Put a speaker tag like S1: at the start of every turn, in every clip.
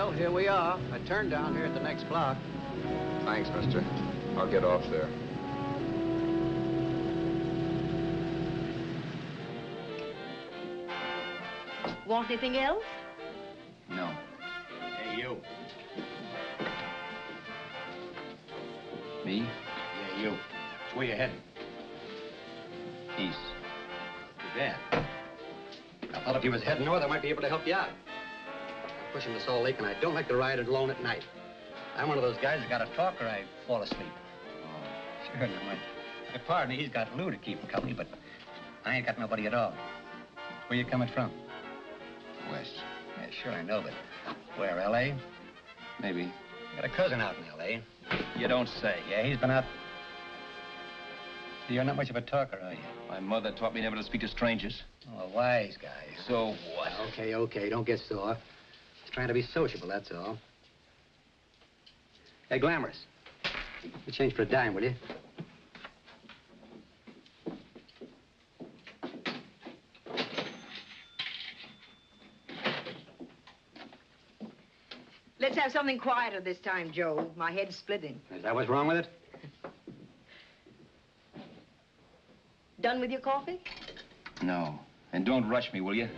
S1: Well, here we are. I turned down here at the next block.
S2: Thanks, mister. I'll get off there.
S3: Want anything else?
S2: No.
S4: Hey, you.
S2: Me?
S4: Yeah, you. It's where you heading.
S2: East.
S4: Too bad. I thought if you was heading north, I might be able to help you out. I'm pushing to Salt Lake, and I don't like to ride alone at night. I'm one of those guys that got to talk or I fall asleep. Oh. Sure, now, my partner, he's got Lou to keep him company, but I ain't got nobody at all. Where you coming from?
S2: West.
S4: Yeah, sure, I know, but where, L.A.?
S2: Maybe.
S4: Got a cousin out in L.A.
S2: You don't say.
S4: Yeah, he's been out. You're not much of a talker, are you?
S2: My mother taught me never to speak to strangers.
S4: Oh, a wise guy.
S2: So what?
S4: Okay, okay, don't get sore. Just trying to be sociable, that's all. Hey, Glamorous. You change for a dime, will you?
S3: Let's have something quieter this time, Joe. My head's splitting.
S4: Is that what's wrong with it?
S3: Done with your coffee?
S2: No. And don't rush me, will you?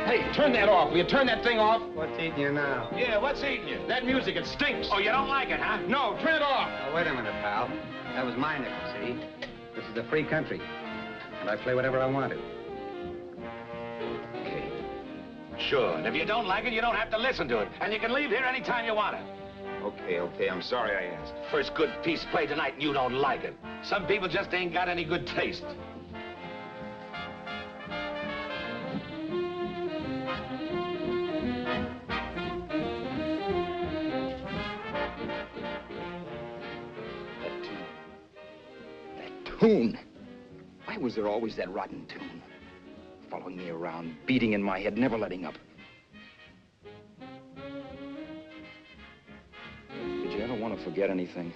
S5: Hey, turn that off. Will you turn that thing off?
S4: What's eating you now?
S5: Yeah, what's eating you? That music, it stinks.
S4: Oh, you don't like it, huh?
S5: No, turn it off.
S4: Oh, wait a minute, pal. That was my nickel, see? This is a free country. And I play whatever I want to.
S5: Okay. Sure, and if you don't like it, you don't have to listen to it. And you can leave here anytime you want to.
S2: Okay, okay. I'm sorry I asked.
S5: First good piece played tonight and you don't like it. Some people just ain't got any good taste.
S2: That tune. Why was there always that rotten tune? Following me around, beating in my head, never letting up. Did you ever want to forget anything?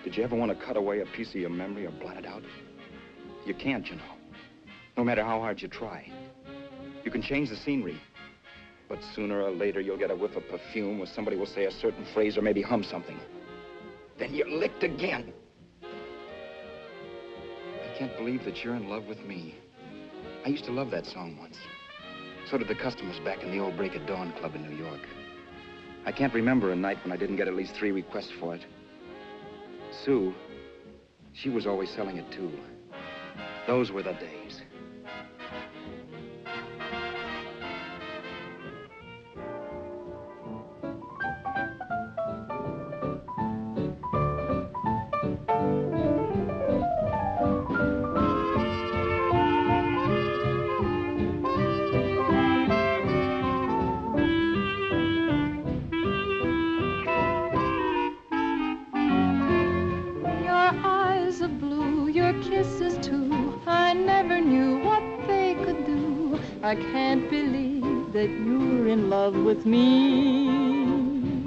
S2: Did you ever want to cut away a piece of your memory or blot it out? You can't, you know. No matter how hard you try. You can change the scenery, but sooner or later you'll get a whiff of perfume or somebody will say a certain phrase or maybe hum something. Then you're licked again. I can't believe that you're in love with me. I used to love that song once. So did the customers back in the old Break of Dawn club in New York. I can't remember a night when I didn't get at least 3 requests for it. Sue, she was always selling it too. Those were the days.
S6: I can't believe that you're in love with me.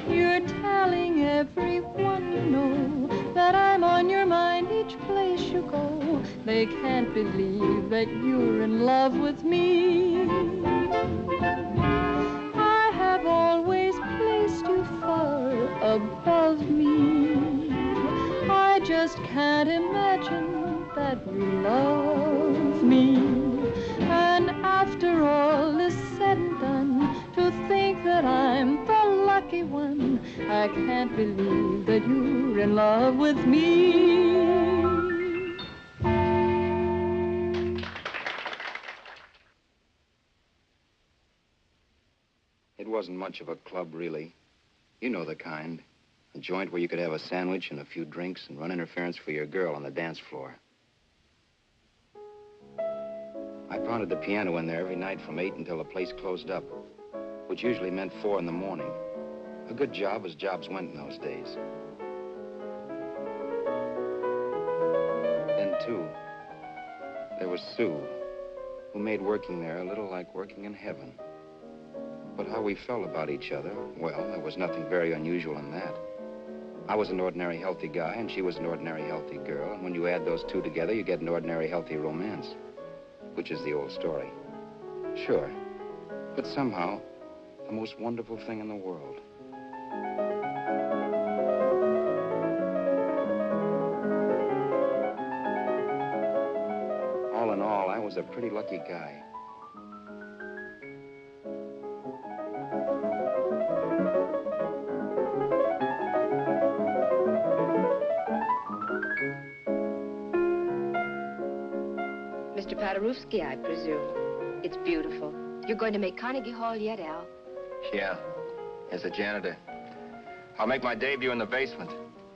S6: You're telling everyone you know that I'm on your mind each place you go. They can't believe that you're in love with me. I have always placed you far above me. I just can't imagine that you love me. And after all is said and done, to think that I'm the lucky one, I can't believe that you're in love with me.
S2: It wasn't much of a club, really. You know the kind. A joint where you could have a sandwich and a few drinks and run interference for your girl on the dance floor. I pounded the piano in there every night from 8 until the place closed up, which usually meant 4 in the morning. A good job as jobs went in those days. Then, too, there was Sue, who made working there a little like working in heaven. But how we felt about each other, well, there was nothing very unusual in that. I was an ordinary healthy guy, and she was an ordinary healthy girl. And when you add those two together, you get an ordinary healthy romance, which is the old story. Sure. But somehow, the most wonderful thing in the world. All in all, I was a pretty lucky guy.
S3: Mr. Paderewski, I presume. It's beautiful. You're going to make Carnegie Hall yet, Al?
S2: Yeah, as a janitor. I'll make my debut in the basement.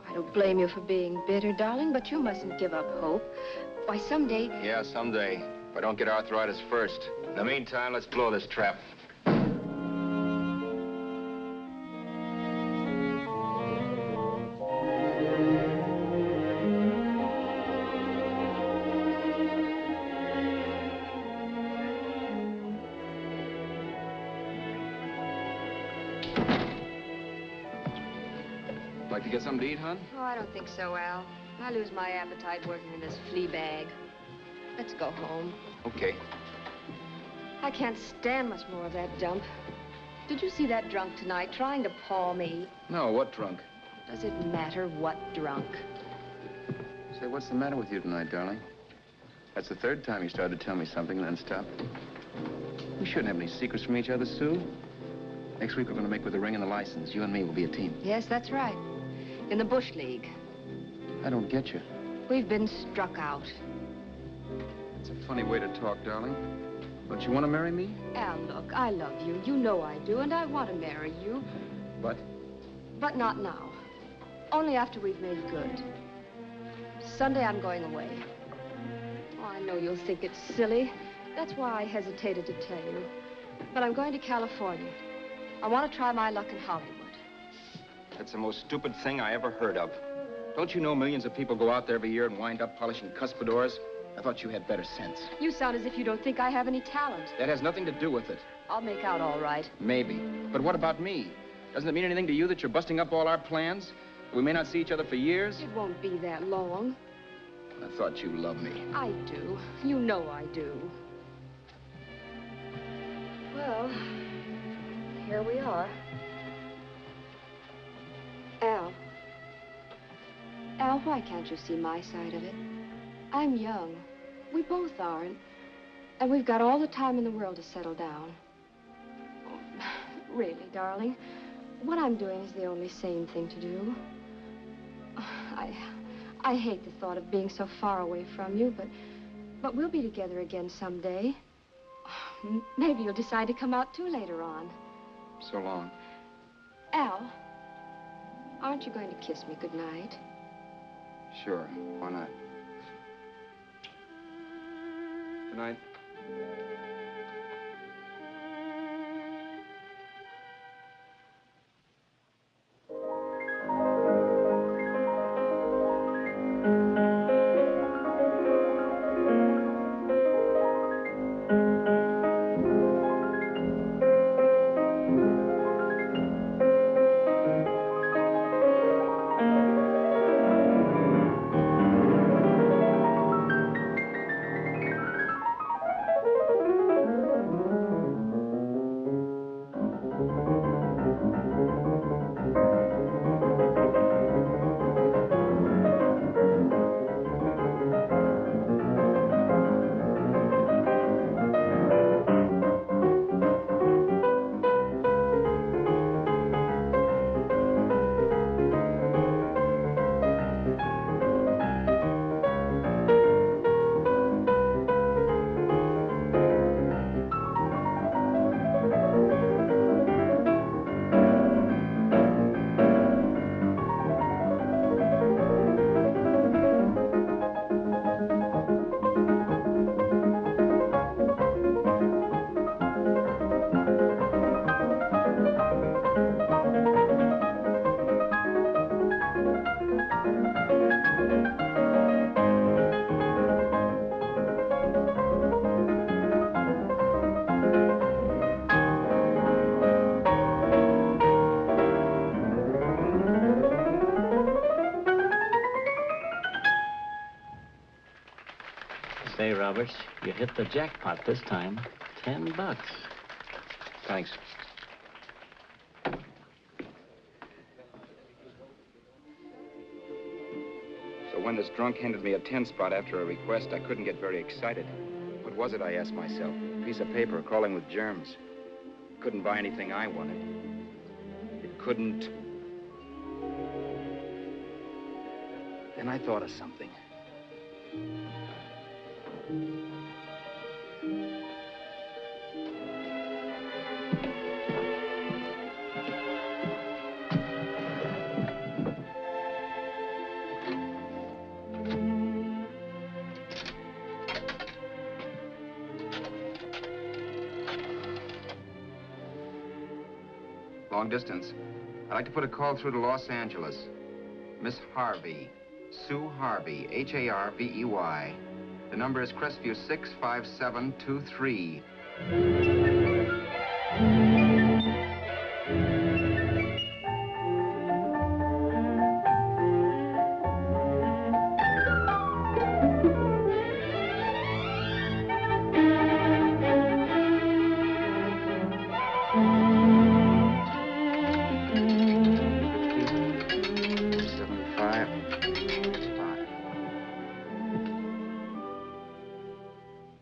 S3: I don't blame you for being bitter, darling, but you mustn't give up hope. Why, someday...
S2: Yeah, someday. If I don't get arthritis first. In the meantime, let's blow this trap. Like to get something to eat, hon?
S3: Oh, I don't think so, Al. I lose my appetite working in this flea bag. Let's go home.
S2: Okay.
S3: I can't stand much more of that dump. Did you see that drunk tonight trying to paw me?
S2: No, what drunk?
S3: Does it matter what drunk?
S2: Say, what's the matter with you tonight, darling? That's the third time you started to tell me something and then stopped. We shouldn't have any secrets from each other, Sue. Next week, we're going to make with the ring and the license. You and me will be a team.
S3: Yes, that's right. In the Bush League.
S2: I don't get you.
S3: We've been struck out.
S2: It's a funny way to talk, darling. Don't you want to marry me?
S3: Al, look, I love you. You know I do, and I want to marry you.
S2: But?
S3: But not now. Only after we've made good. Sunday, I'm going away. Oh, I know you'll think it's silly. That's why I hesitated to tell you. But I'm going to California. I want to try my luck in Hollywood.
S2: That's the most stupid thing I ever heard of. Don't you know millions of people go out there every year and wind up polishing cuspidors? I thought you had better sense.
S3: You sound as if you don't think I have any talent.
S2: That has nothing to do with it.
S3: I'll make out all right.
S2: Maybe. But what about me? Doesn't it mean anything to you that you're busting up all our plans? We may not see each other for years?
S3: It won't be that long.
S2: I thought you loved me.
S3: I do. You know I do. Well, here we are. Al. Al, why can't you see my side of it? I'm young. We both are, and we've got all the time in the world to settle down. Oh, really, darling, what I'm doing is the only sane thing to do. I hate the thought of being so far away from you, but we'll be together again someday. Maybe you'll decide to come out too later on.
S2: So long.
S3: Al, aren't you going to kiss me goodnight?
S2: Sure, why not? Good night.
S7: Say, Roberts, you hit the jackpot this time. $10.
S2: Thanks. So when this drunk handed me a 10 spot after a request, I couldn't get very excited. What was it, I asked myself? A piece of paper crawling with germs. Couldn't buy anything I wanted. It couldn't... Then I thought of something. Long distance. I'd like to put a call through to Los Angeles. Miss Harvey. Sue Harvey, Harvey. The number is Crestview 65723.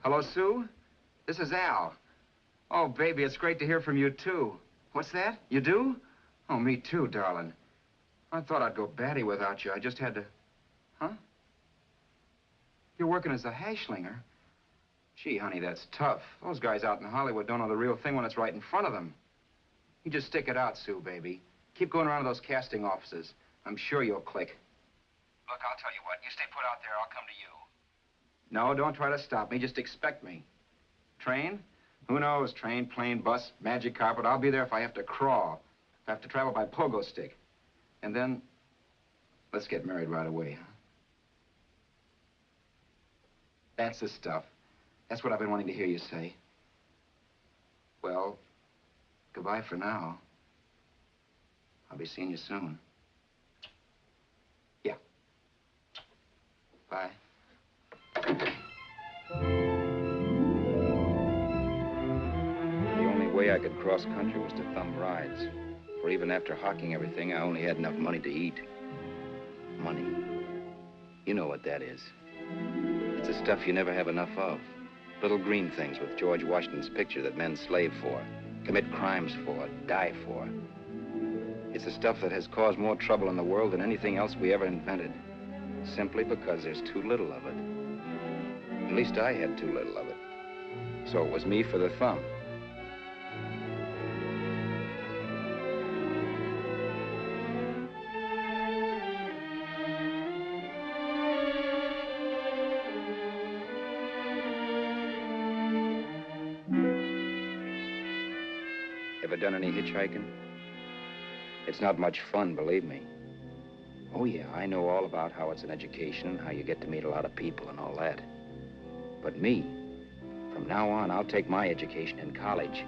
S2: Hello, Sue? This is Al. Oh, baby, it's great to hear from you, too. What's that? You do? Oh, me too, darling. I thought I'd go batty without you. I just had to... Huh? You're working as a hashlinger? Gee, honey, that's tough. Those guys out in Hollywood don't know the real thing when it's right in front of them. You just stick it out, Sue, baby. Keep going around to those casting offices. I'm sure you'll click. Look, I'll tell you what. You stay put out there. I'll come to you. No, don't try to stop me. Just expect me. Train? Who knows? Train, plane, bus, magic carpet. I'll be there if I have to crawl. If I have to travel by pogo stick. And then, let's get married right away, huh? That's the stuff. That's what I've been wanting to hear you say. Well, goodbye for now. I'll be seeing you soon. Yeah. Bye. The only way I could cross country was to thumb rides. For even after hawking everything, I only had enough money to eat. Money. You know what that is. It's the stuff you never have enough of. Little green things with George Washington's picture that men slave for, commit crimes for, die for. It's the stuff that has caused more trouble in the world than anything else we ever invented. Simply because there's too little of it. At least I had too little of it. So it was me for the thumb. Ever done any hitchhiking? It's not much fun, believe me. Oh, yeah, I know all about how it's an education and how you get to meet a lot of people and all that. But me, from now on, I'll take my education in college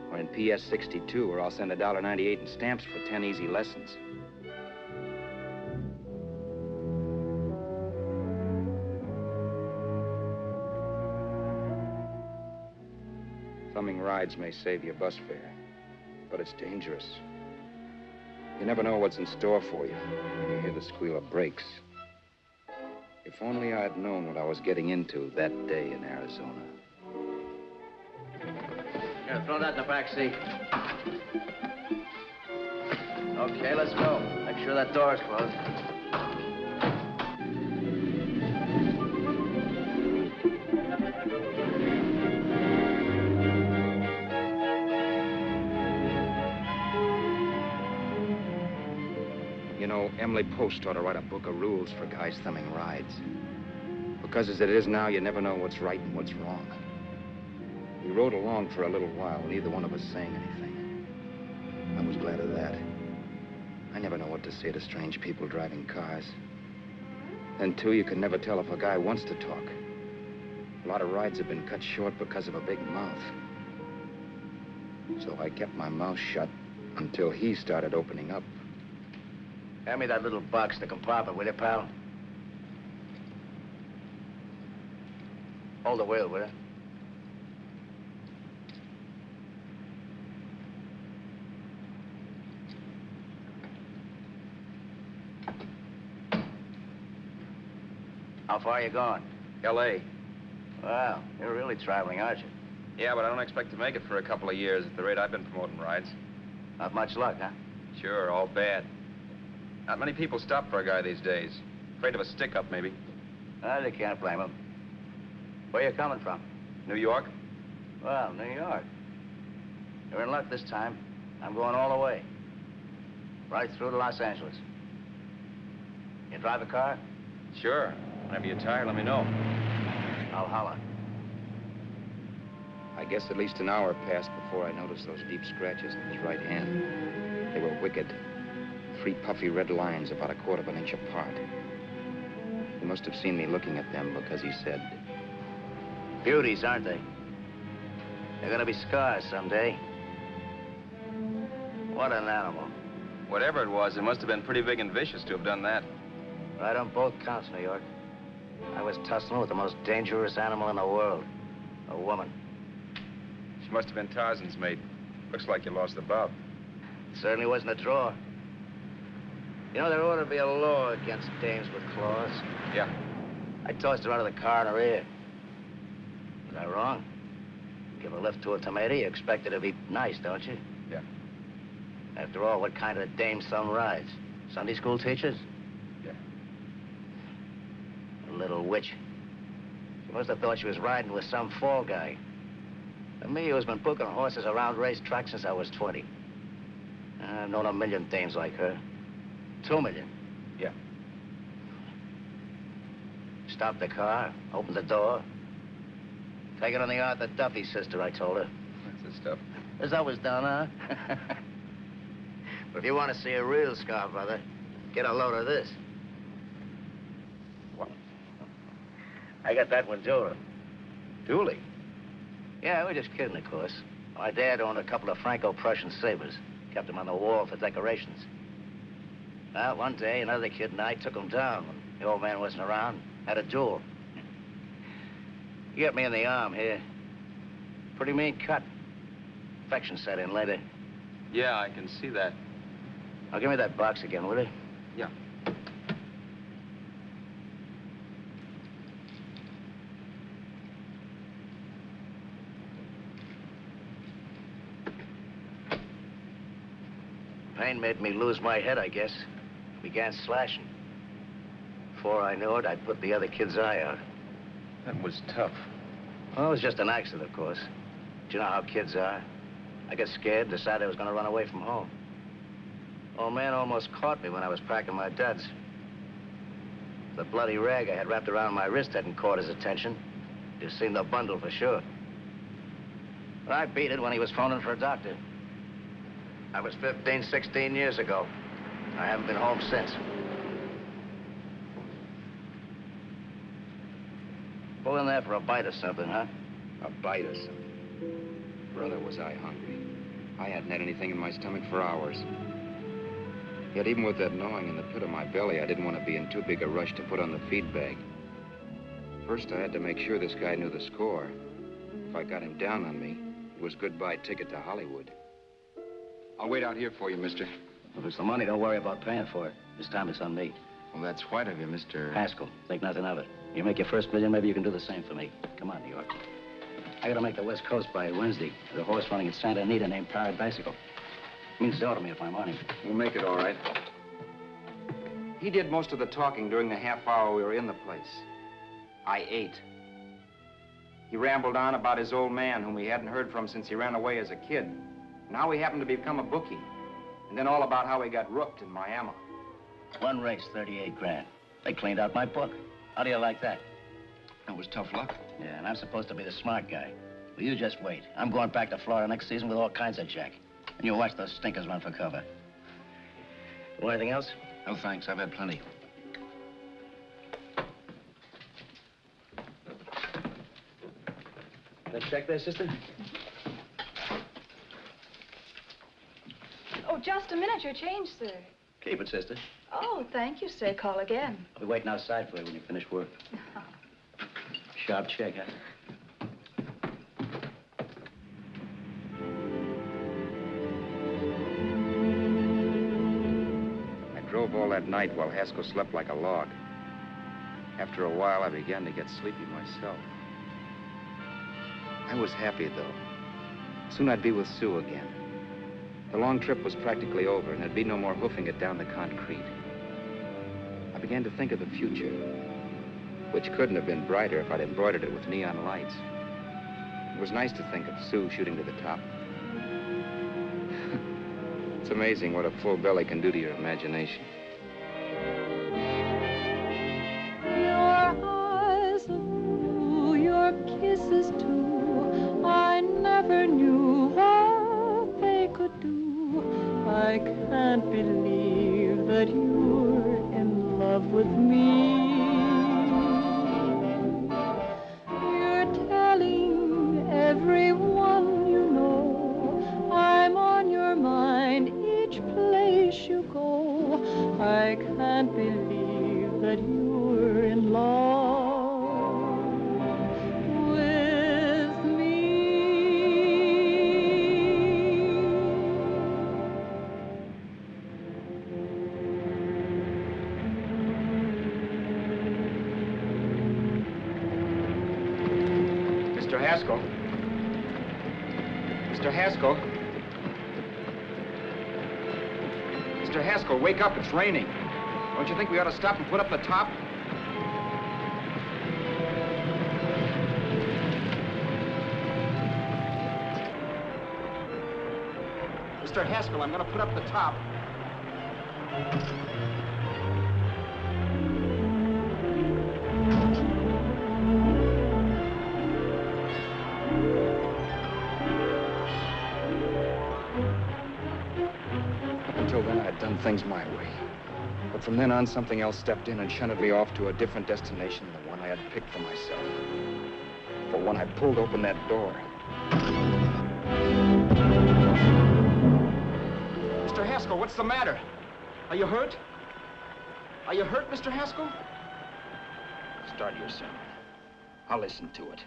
S2: or in PS 62, where I'll send $1.98 in stamps for 10 easy lessons. Thumbing rides may save you bus fare, but it's dangerous. You never know what's in store for you when you hear the squeal of brakes. If only I'd known what I was getting into that day in Arizona.
S1: Here, throw that in the back seat. Okay, let's go. Make sure that door's closed.
S2: You know, Emily Post ought to write a book of rules for guys thumbing rides. Because as it is now, you never know what's right and what's wrong. We rode along for a little while, neither one of us saying anything. I was glad of that. I never know what to say to strange people driving cars. Then, too, you can never tell if a guy wants to talk. A lot of rides have been cut short because of a big mouth. So I kept my mouth shut until he started opening up.
S1: Hand me that little box, the compartment, will you, pal? Hold the wheel, will you? How far are you going?
S8: L.A.
S1: Wow, you're really traveling, aren't you?
S8: Yeah, but I don't expect to make it for a couple of years at the rate I've been promoting rides.
S1: Not much luck, huh?
S8: Sure, all bad. Not many people stop for a guy these days. Afraid of a stick-up, maybe.
S1: Well, you can't blame them. Where you coming from?
S8: New York?
S1: Well, New York. You're in luck this time. I'm going all the way. Right through to Los Angeles. You drive a car?
S8: Sure. Whenever you're tired, let me know.
S1: I'll holler.
S2: I guess at least an hour passed before I noticed those deep scratches in his right hand. They were wicked. 3 puffy red lines about 1/4 of an inch apart. He must have seen me looking at them because he said,
S1: Beauties, aren't they? They're gonna be scars someday. What an animal.
S8: Whatever it was, it must have been pretty big and vicious to have done that.
S1: Right on both counts, New York. I was tussling with the most dangerous animal in the world. A woman.
S8: She must have been Tarzan's mate. Looks like you lost the bout.
S1: Certainly wasn't a draw. You know, there ought to be a law against dames with claws.
S8: Yeah.
S1: I tossed her out of the car in her ear. Was I wrong? Give a lift to a tomato, you expect her to be nice, don't you?
S8: Yeah.
S1: After all, what kind of a dame son rides? Sunday school teachers?
S8: Yeah.
S1: A little witch. She must have thought she was riding with some fall guy. And me, who's been booking horses around racetracks since I was 20. I've known a million dames like her. 2 million.
S8: Yeah.
S1: Stopped the car, opened the door. Take it on the Arthur Duffy, sister, I told her.
S8: That's the stuff.
S1: As always done, huh? But if you want to see a real scar, brother, get a load of this.
S8: What?
S1: I got that one, Julie.
S8: Dooley?
S1: Yeah, we're just kidding, of course. My dad owned a couple of Franco-Prussian sabers. Kept them on the wall for decorations. Well, one day, another kid and I took them down when the old man wasn't around. Had a duel. He got me in the arm here. Pretty mean cut. Infection set in later.
S8: Yeah, I can see that.
S1: Now, give me that box again, will you?
S8: Yeah.
S1: Pain made me lose my head, I guess. Began slashing. Before I knew it, I'd put the other kid's eye out.
S8: That was tough.
S1: Well, it was just an accident, of course. But you know how kids are. I got scared, decided I was going to run away from home. Old man almost caught me when I was packing my duds. The bloody rag I had wrapped around my wrist hadn't caught his attention. You'd seen the bundle for sure. But I beat it when he was phoning for a doctor. That was 15, 16 years ago. I haven't been home since. Pull in there for a bite or something, huh?
S2: a bite or something. Brother, was I hungry. I hadn't had anything in my stomach for hours. Yet even with that gnawing in the pit of my belly, I didn't want to be in too big a rush to put on the feed bag. First, I had to make sure this guy knew the score. If I got him down on me, it was goodbye ticket to Hollywood. I'll wait out here for you, mister.
S1: If it's the money, don't worry about paying for it. This time it's on me.
S2: Well, that's white of you, Mr.
S1: Haskell, think nothing of it. You make your first million, maybe you can do the same for me. Come on, New York. I gotta make the West Coast by Wednesday. There's a horse running at Santa Anita named Parrot Bicycle. Means dough to me if I'm on him.
S2: We'll make it all right. He did most of the talking during the half hour we were in the place. I ate. He rambled on about his old man, whom he hadn't heard from since he ran away as a kid. And how he happened to become a bookie. And then all about how he got rooked in Miami.
S1: One race, 38 grand. They cleaned out my book. How do you like that?
S2: That was tough luck.
S1: Yeah, and I'm supposed to be the smart guy. Well, you just wait. I'm going back to Florida next season with all kinds of jack. And you watch those stinkers run for cover. Want anything else?
S2: No, thanks. I've had plenty.
S1: That check there, sister?
S9: Oh, just a minute. Your change, sir.
S1: Keep it, sister.
S9: Oh, thank you, sir. Call again.
S1: I'll be waiting outside for you when you finish work. Sharp check, huh?
S2: that night while Haskell slept like a log. After a while, I began to get sleepy myself. I was happy, though. Soon I'd be with Sue again. The long trip was practically over, and there'd be no more hoofing it down the concrete. I began to think of the future, which couldn't have been brighter if I'd embroidered it with neon lights. It was nice to think of Sue shooting to the top. It's amazing what a full belly can do to your imagination.
S6: Your eyes are blue, your kisses too. I never knew what they could do. I can't believe that you're in love with me. You're telling everyone you know I'm on your mind each place you go. I can't believe that you're in love with me.
S2: Mr. Haskell. Mr. Haskell. Mr. Haskell, wake up. It's raining. Don't you think we ought to stop and put up the top? Mr. Haskell, I'm going to put up the top. Up until then, I had done things my way. But from then on, something else stepped in and shunted me off to a different destination than the one I had picked for myself. For when I pulled open that door... Mr. Haskell, what's the matter? Are you hurt? Are you hurt, Mr. Haskell? Start your sermon. I'll listen to it.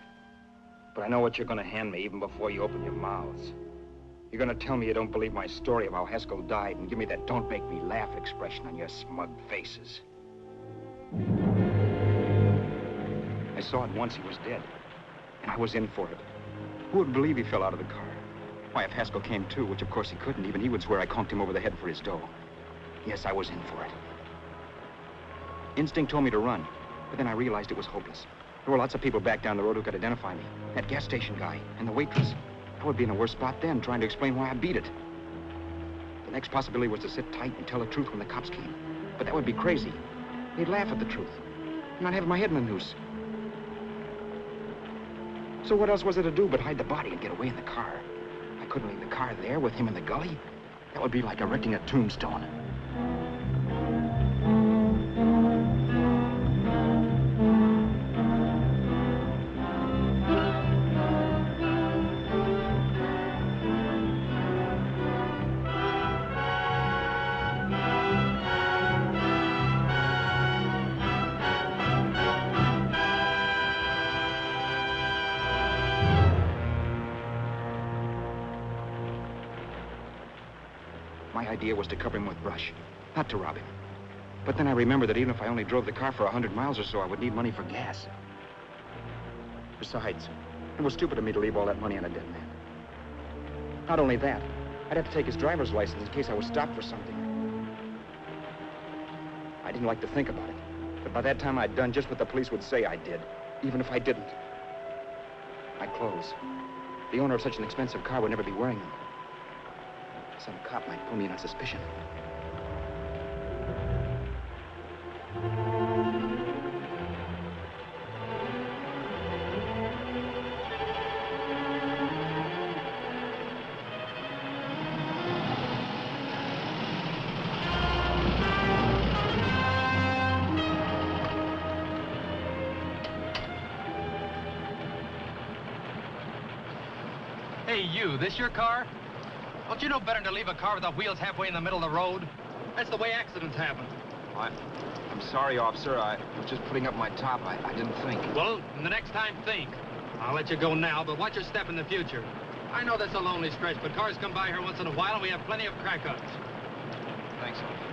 S2: But I know what you're going to hand me even before you open your mouths. You're going to tell me you don't believe my story of how Haskell died and give me that don't make me laugh expression on your smug faces. I saw at once he was dead, and I was in for it. Who would believe he fell out of the car? Why, if Haskell came too, which of course he couldn't, even he would swear I conked him over the head for his dough. Yes, I was in for it. Instinct told me to run, but then I realized it was hopeless. There were lots of people back down the road who could identify me. That gas station guy and the waitress. I would be in a worse spot then, trying to explain why I beat it. The next possibility was to sit tight and tell the truth when the cops came. But that would be crazy. They'd laugh at the truth. I'm not having my head in a noose. So what else was there to do but hide the body and get away in the car? I couldn't leave the car there with him in the gully. That would be like erecting a tombstone. My idea was to cover him with brush, not to rob him. But then I remembered that even if I only drove the car for 100 miles or so, I would need money for gas. Besides, it was stupid of me to leave all that money on a dead man. Not only that, I'd have to take his driver's license in case I was stopped for something. I didn't like to think about it, but by that time I'd done just what the police would say I did, even if I didn't. My clothes. The owner of such an expensive car would never be wearing them. Some cop might pull me in on suspicion.
S4: Hey, you, this your car? Don't you know better than to leave a car with the wheels halfway in the middle of the road? That's the way accidents happen.
S2: I'm sorry, officer. I was just putting up my top. I didn't think.
S4: Well, the next time, think. I'll let you go now, but watch your step in the future. I know that's a lonely stretch, but cars come by here once in a while, and we have plenty of crack-ups.
S2: Thanks, officer.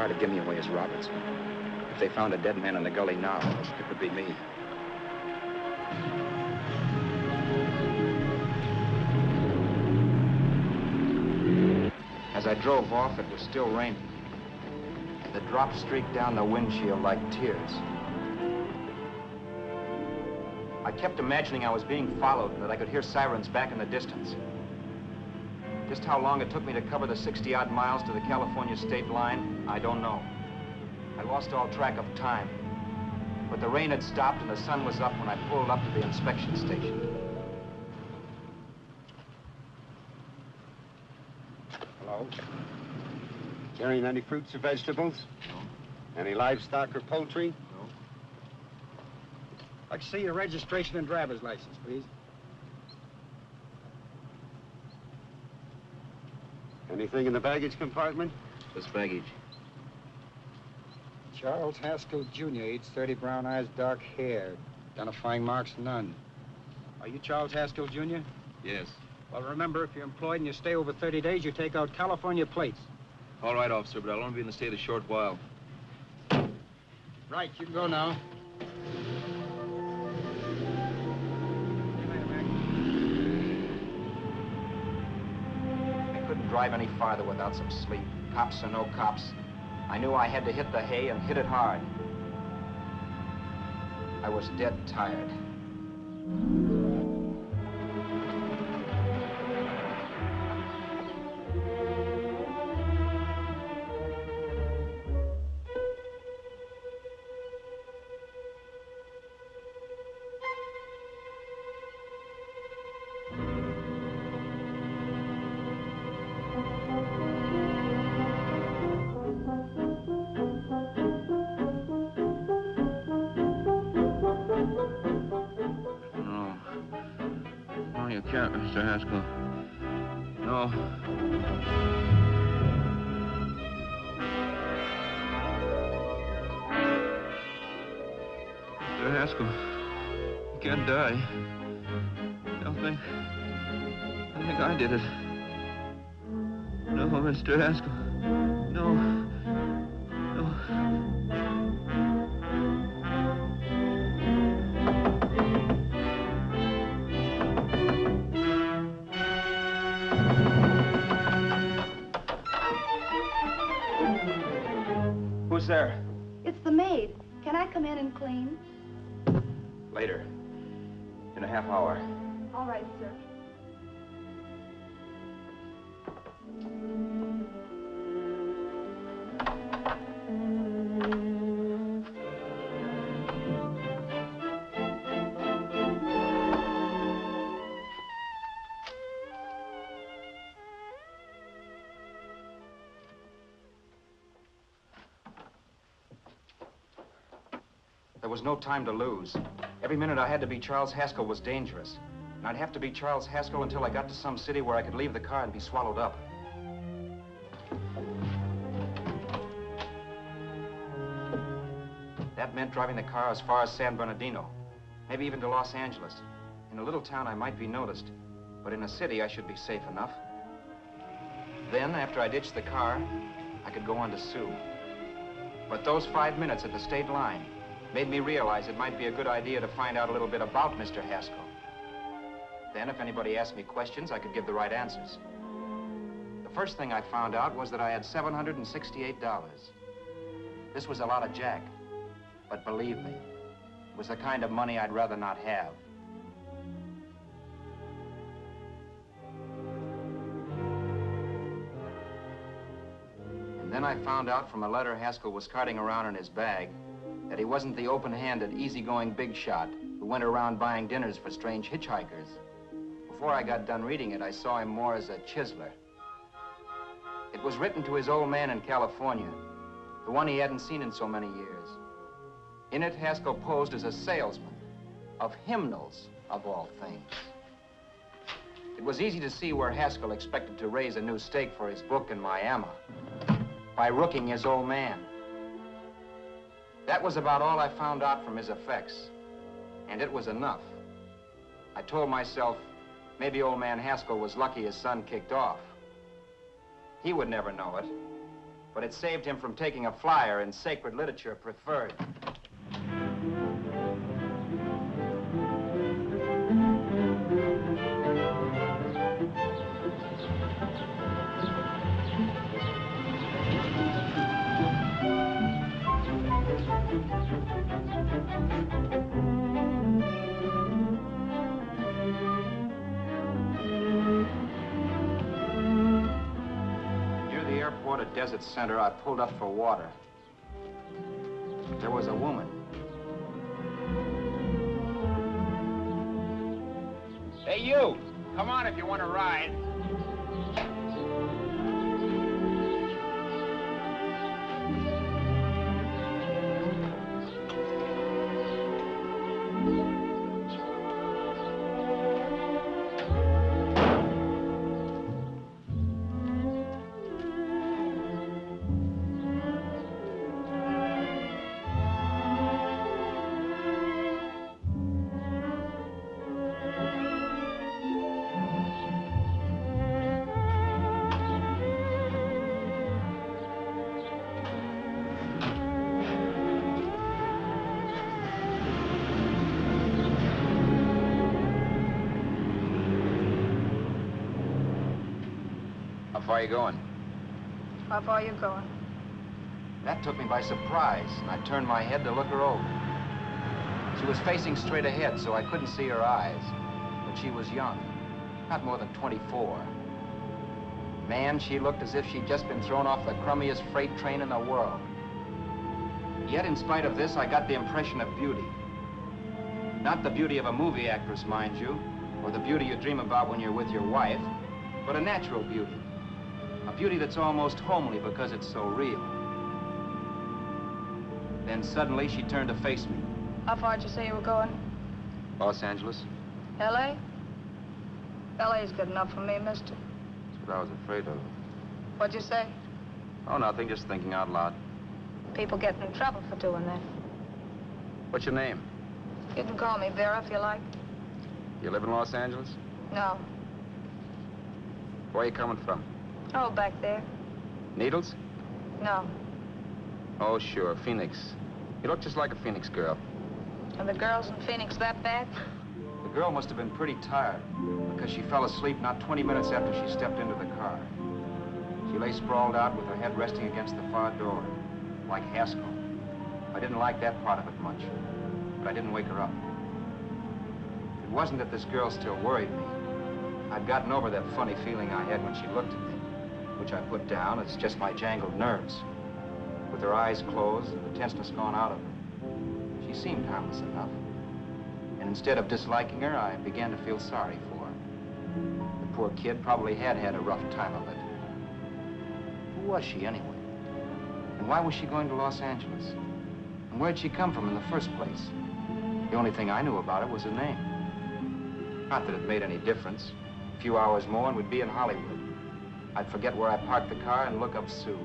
S2: car to give me away as Roberts. If they found a dead man in the gully now, it would be me. As I drove off, it was still raining. The drops streaked down the windshield like tears. I kept imagining I was being followed and that I could hear sirens back in the distance. Just how long it took me to cover the 60-odd miles to the California state line, I don't know. I lost all track of time. But the rain had stopped and the sun was up when I pulled up to the inspection station.
S10: Hello? Carrying any fruits or vegetables? No. Any livestock or poultry?
S2: No.
S10: I'd like to see your registration and driver's license, please. Anything in the baggage compartment?
S1: Just baggage.
S10: Charles Haskell, Jr., age 30, brown eyes, dark hair. Identifying marks, none. Are you Charles Haskell, Jr.?
S8: Yes.
S10: Well, remember, if you're employed and you stay over 30 days, you take out California plates.
S8: All right, officer, but I'll only be in the state a short while.
S10: Right, you can go now.
S2: I couldn't drive any farther without some sleep. Cops or no cops, I knew I had to hit the hay and hit it hard. I was dead tired.
S8: You can't, Mr. Haskell. No. Mr. Haskell, you can't die. I think I did it. No, Mr. Haskell. No. No.
S2: Who's there?
S9: It's the maid. Can I come in and clean?
S2: Later. In a half hour.
S9: All right, sir.
S2: There was no time to lose. Every minute I had to be Charles Haskell was dangerous. And I'd have to be Charles Haskell until I got to some city where I could leave the car and be swallowed up. That meant driving the car as far as San Bernardino, maybe even to Los Angeles. In a little town, I might be noticed, but in a city, I should be safe enough. Then, after I ditched the car, I could go on to Sue. But those 5 minutes at the state line made me realize it might be a good idea to find out a little bit about Mr. Haskell. Then, if anybody asked me questions, I could give the right answers. The first thing I found out was that I had $768. This was a lot of jack, but believe me, it was the kind of money I'd rather not have. And then I found out from a letter Haskell was carting around in his bag that he wasn't the open-handed, easygoing big shot who went around buying dinners for strange hitchhikers. Before I got done reading it, I saw him more as a chiseler. It was written to his old man in California, the one he hadn't seen in so many years. In it, Haskell posed as a salesman of hymnals, of all things. It was easy to see where Haskell expected to raise a new stake for his book in Miami by rooking his old man. That was about all I found out from his effects, and it was enough. I told myself, maybe old man Haskell was lucky his son kicked off. He would never know it,
S10: but it saved him from taking a flyer in sacred literature preferred. At Desert Center, I pulled up for water. There was a woman.
S5: Hey, you! Come on if you want to ride.
S8: How far are you going?
S9: How far are you going?
S10: That took me by surprise, and I turned my head to look her over. She was facing straight ahead, so I couldn't see her eyes. But she was young, not more than 24. Man, she looked as if she'd just been thrown off the crummiest freight train in the world. Yet, in spite of this, I got the impression of beauty. Not the beauty of a movie actress, mind you, or the beauty you dream about when you're with your wife, but a natural beauty. A beauty that's almost homely because it's so real. Then suddenly she turned to face me.
S9: How far did you say you were going?
S8: Los Angeles?
S9: L.A.? L.A.'s good enough for me, mister.
S8: That's what I was afraid of.
S9: What'd you say?
S8: Oh, nothing, just thinking out loud.
S9: People get in trouble for doing that.
S8: What's your name?
S9: You can call me Vera if you like.
S8: You live in Los Angeles?
S9: No.
S8: Where are you coming from?
S9: Oh, back there.
S8: Needles?
S9: No.
S8: Oh, sure, Phoenix. You look just like a Phoenix girl.
S9: Are the girls in Phoenix that bad?
S10: The girl must have been pretty tired, because she fell asleep not 20 minutes after she stepped into the car. She lay sprawled out with her head resting against the far door, like Haskell. I didn't like that part of it much, but I didn't wake her up. It wasn't that this girl still worried me. I'd gotten over that funny feeling I had when she looked at me, which I put down as just my jangled nerves. With her eyes closed and the tenseness gone out of her, she seemed harmless enough. And instead of disliking her, I began to feel sorry for her. The poor kid probably had had a rough time of it. Who was she anyway? And why was she going to Los Angeles? And where'd she come from in the first place? The only thing I knew about her was her name. Not that it made any difference. A few hours more and we'd be in Hollywood. I'd forget where I parked the car and look up Sue.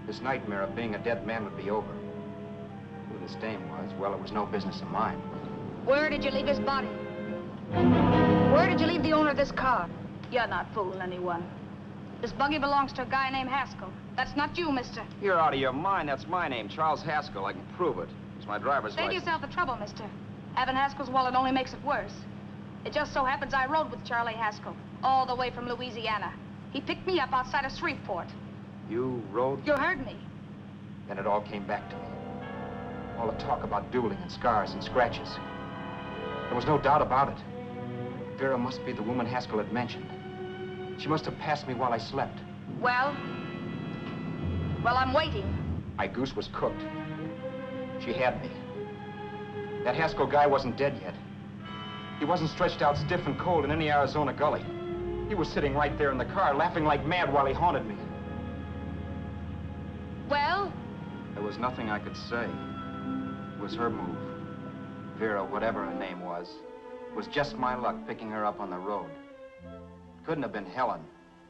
S10: This nightmare of being a dead man would be over. Who this dame was, well, it was no business of mine.
S9: Where did you leave his body? Where did you leave the owner of this car? You're not fooling anyone. This buggy belongs to a guy named Haskell. That's not you, mister.
S8: You're out of your mind. That's my name, Charles Haskell. I can prove it. It's my driver's
S9: Save
S8: license.
S9: yourself the trouble, mister. Having Haskell's wallet only makes it worse. It just so happens I rode with Charlie Haskell, all the way from Louisiana. He picked me up outside of Shreveport.
S10: You rode?
S9: You heard me.
S10: Then it all came back to me. All the talk about dueling and scars and scratches. There was no doubt about it. Vera must be the woman Haskell had mentioned. She must have passed me while I slept.
S9: Well, I'm waiting.
S10: My goose was cooked. She had me. That Haskell guy wasn't dead yet. He wasn't stretched out stiff and cold in any Arizona gully. He was sitting right there in the car, laughing like mad while he haunted me.
S9: Well?
S10: There was nothing I could say. It was her move. Vera, whatever her name was just my luck picking her up on the road. It couldn't have been Helen,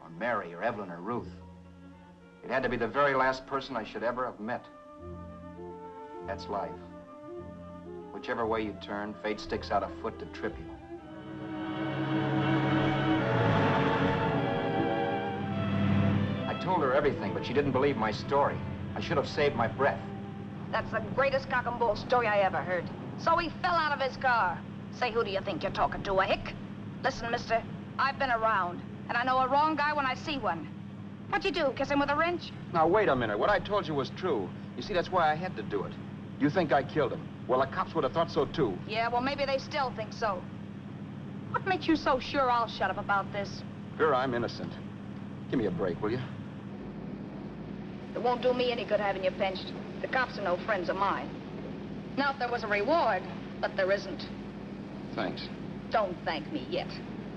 S10: or Mary, or Evelyn, or Ruth. It had to be the very last person I should ever have met. That's life. Whichever way you turn, fate sticks out a foot to trip you. I told her her everything, but she didn't believe my story. I should have saved my breath.
S9: That's the greatest cock and bull story I ever heard. So he fell out of his car. Say, who do you think you're talking to, a hick? Listen, mister, I've been around, and I know a wrong guy when I see one. What'd you do, kiss him with a wrench?
S10: Now, wait a minute. What I told you was true. You see, that's why I had to do it. You think I killed him? Well, the cops would have thought so, too.
S9: Yeah, well, maybe they still think so. What makes you so sure I'll shut up about this?
S10: Vera, I'm innocent. Give me a break, will you?
S9: It won't do me any good having you pinched. The cops are no friends of mine. Now, if there was a reward, but there isn't.
S10: Thanks.
S9: Don't thank me yet.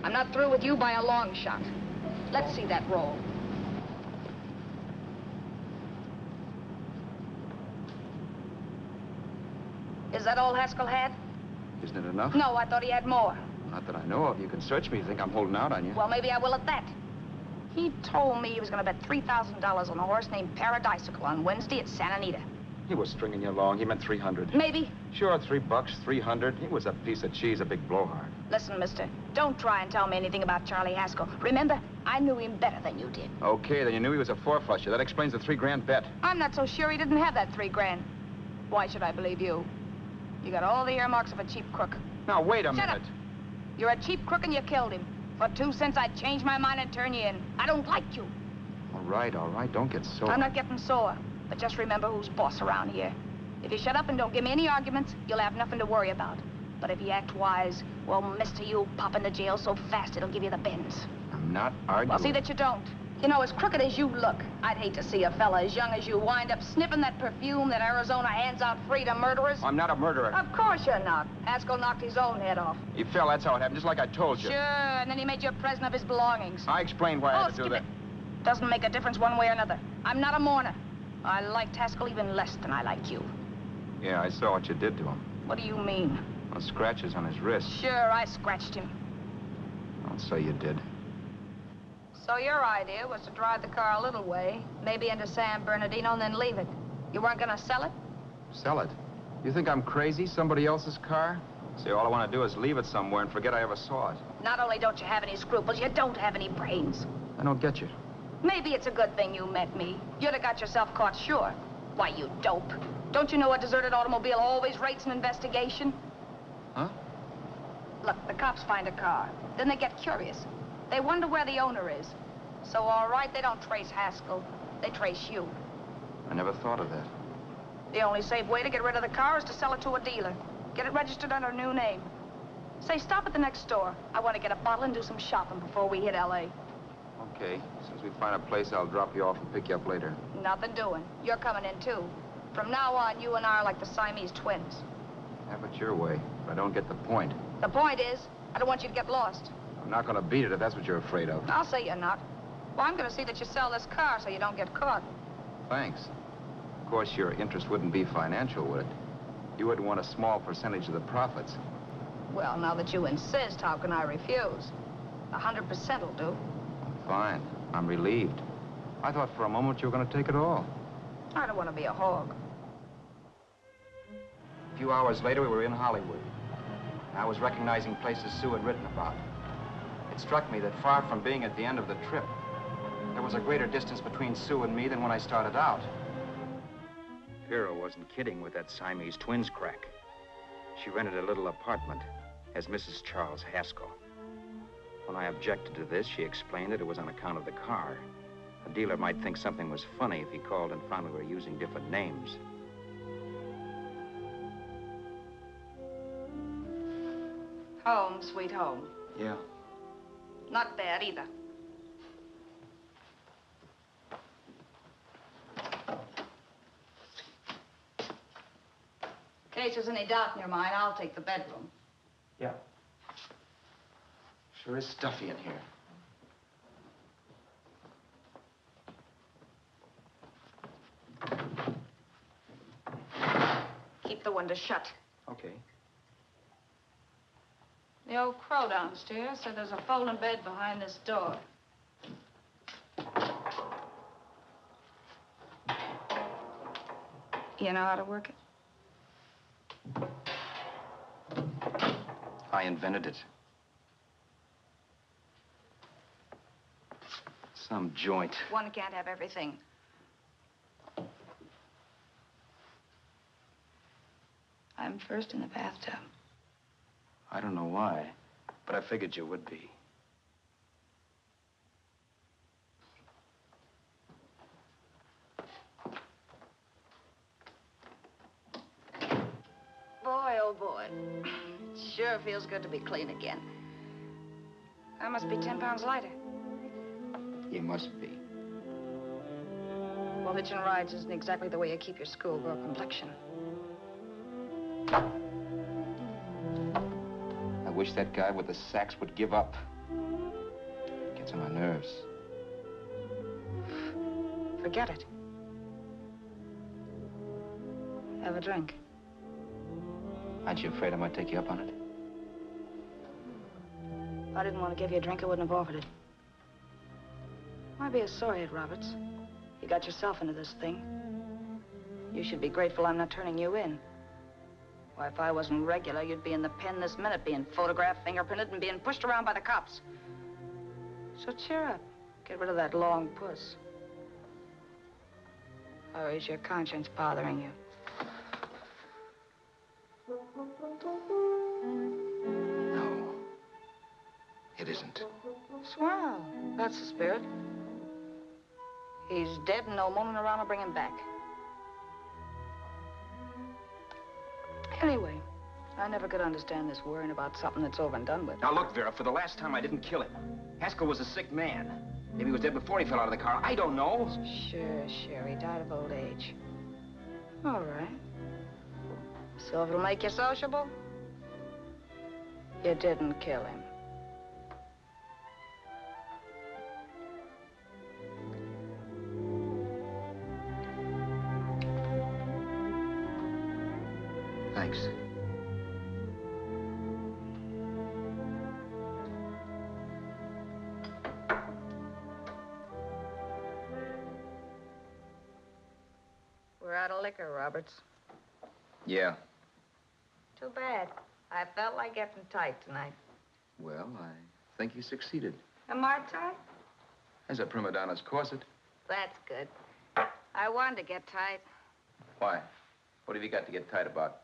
S9: I'm not through with you by a long shot. Let's see that roll. Is that all Haskell had?
S10: Isn't it enough?
S9: No, I thought he had more.
S10: Not that I know of. You can search me. You think I'm holding out on you?
S9: Well, maybe I will at that. He told me he was going to bet $3,000 on a horse named Paradisical on Wednesday at Santa Anita.
S10: He was stringing you along. He meant 300.
S9: Maybe.
S10: Sure, $3, 300. He was a piece of cheese, a big blowhard.
S9: Listen, mister, don't try and tell me anything about Charlie Haskell. Remember, I knew him better than you did.
S10: Okay, then you knew he was a four-flusher. That explains the $3 bet.
S9: I'm not so sure he didn't have that $3,000. Why should I believe you? You got all the earmarks of a cheap crook.
S10: Now, wait a
S9: Shut
S10: minute.
S9: up. You're a cheap crook and you killed him. For 2 cents, I'd change my mind and turn you in. I don't like you.
S10: All right. Don't get sore.
S9: I'm not getting sore. But just remember who's boss around here. If you shut up and don't give me any arguments, you'll have nothing to worry about. But if you act wise, well, mister, you'll pop into jail so fast it'll give you the bends.
S10: I'm not arguing.
S9: Well, see that you don't. You know, as crooked as you look, I'd hate to see a fella as young as you wind up sniffing that perfume that Arizona hands out free to murderers.
S10: I'm not a murderer.
S9: Of course you're not. Haskell knocked his own head off.
S10: He fell, that's how it happened, just like I told you.
S9: Sure, and then he made you a present of his belongings.
S10: I explained why I had to do
S9: skip
S10: that.
S9: it. Doesn't make a difference one way or another. I'm not a mourner. I liked Haskell even less than I like you.
S10: Yeah, I saw what you did to him.
S9: What do you mean?
S10: Well, scratches on his wrist.
S9: Sure, I scratched him.
S10: I'll say you did.
S9: So your idea was to drive the car a little way, maybe into San Bernardino, and then leave it. You weren't gonna sell it?
S10: Sell it? You think I'm crazy? Somebody else's car? See, all I want to do is leave it somewhere and forget I ever saw it.
S9: Not only don't you have any scruples, you don't have any brains.
S10: I don't get you.
S9: Maybe it's a good thing you met me. You'd have got yourself caught, sure. Why, you dope. Don't you know a deserted automobile always rates an investigation?
S10: Huh?
S9: Look, the cops find a car. Then they get curious. They wonder where the owner is. So, all right, they don't trace Haskell. They trace you.
S10: I never thought of that.
S9: The only safe way to get rid of the car is to sell it to a dealer. Get it registered under a new name. Say, stop at the next store. I want to get a bottle and do some shopping before we hit L.A.
S10: Okay. As soon as we find a place, I'll drop you off and pick you up later.
S9: Nothing doing. You're coming in, too. From now on, you and I are like the Siamese twins.
S10: Have it your way, but I don't get the point.
S9: The point is, I don't want you to get lost.
S10: I'm not going to beat it if that's what you're afraid of.
S9: I'll say you're not. Well, I'm going to see that you sell this car so you don't get caught.
S10: Thanks. Of course, your interest wouldn't be financial, would it? You would want a small percentage of the profits.
S9: Well, now that you insist, how can I refuse? 100% will do.
S10: Fine. I'm relieved. I thought for a moment you were going to take it all.
S9: I don't want to be a hog.
S10: A few hours later, we were in Hollywood. I was recognizing places Sue had written about. It struck me that far from being at the end of the trip, there was a greater distance between Sue and me than when I started out. Vera wasn't kidding with that Siamese twins crack. She rented a little apartment as Mrs. Charles Haskell. When I objected to this, she explained that it was on account of the car. A dealer might think something was funny if he called and found we were using different names.
S9: Home, sweet home.
S10: Yeah.
S9: Not bad, either. In case there's any doubt in your mind, I'll take the bedroom.
S10: Yeah. Sure is stuffy in here.
S9: Keep the window shut.
S10: Okay.
S9: The old crow downstairs said there's a folding bed behind this door. You know how to work it?
S10: I invented it.
S2: Some joint.
S9: One can't have everything. I'm first in the bathtub.
S2: I don't know why, but I figured you would be.
S9: Boy, oh boy. Sure feels good to be clean again. I must be 10 pounds lighter.
S2: You must be.
S9: Well, hitching rides isn't exactly the way you keep your schoolgirl complexion.
S2: I wish that guy with the sax would give up. Gets on my nerves.
S9: Forget it. Have a drink.
S2: Aren't you afraid I might take you up on it?
S9: If I didn't want to give you a drink, I wouldn't have offered it. Why be a sorehead, Roberts? You got yourself into this thing. You should be grateful I'm not turning you in. Why, if I wasn't regular, you'd be in the pen this minute, being photographed, fingerprinted, and being pushed around by the cops. So cheer up. Get rid of that long puss. Or is your conscience bothering you?
S2: No. It isn't.
S9: Swell. That's the spirit. He's dead and no moaning around will bring him back. Anyway, I never could understand this worrying about something that's over and done with.
S10: Now, look, Vera, for the last time, I didn't kill him. Haskell was a sick man. Maybe he was dead before he fell out of the car. I don't know.
S9: Sure. He died of old age. All right. So if it'll make you sociable, you didn't kill him.
S2: Thanks.
S9: We're out of liquor, Roberts.
S2: Yeah.
S9: Too bad. I felt like getting tight tonight.
S2: Well, I think you succeeded.
S9: Am I tight?
S2: As a prima donna's corset.
S9: That's good. I wanted to get tight.
S2: Why? What have you got to get tight about?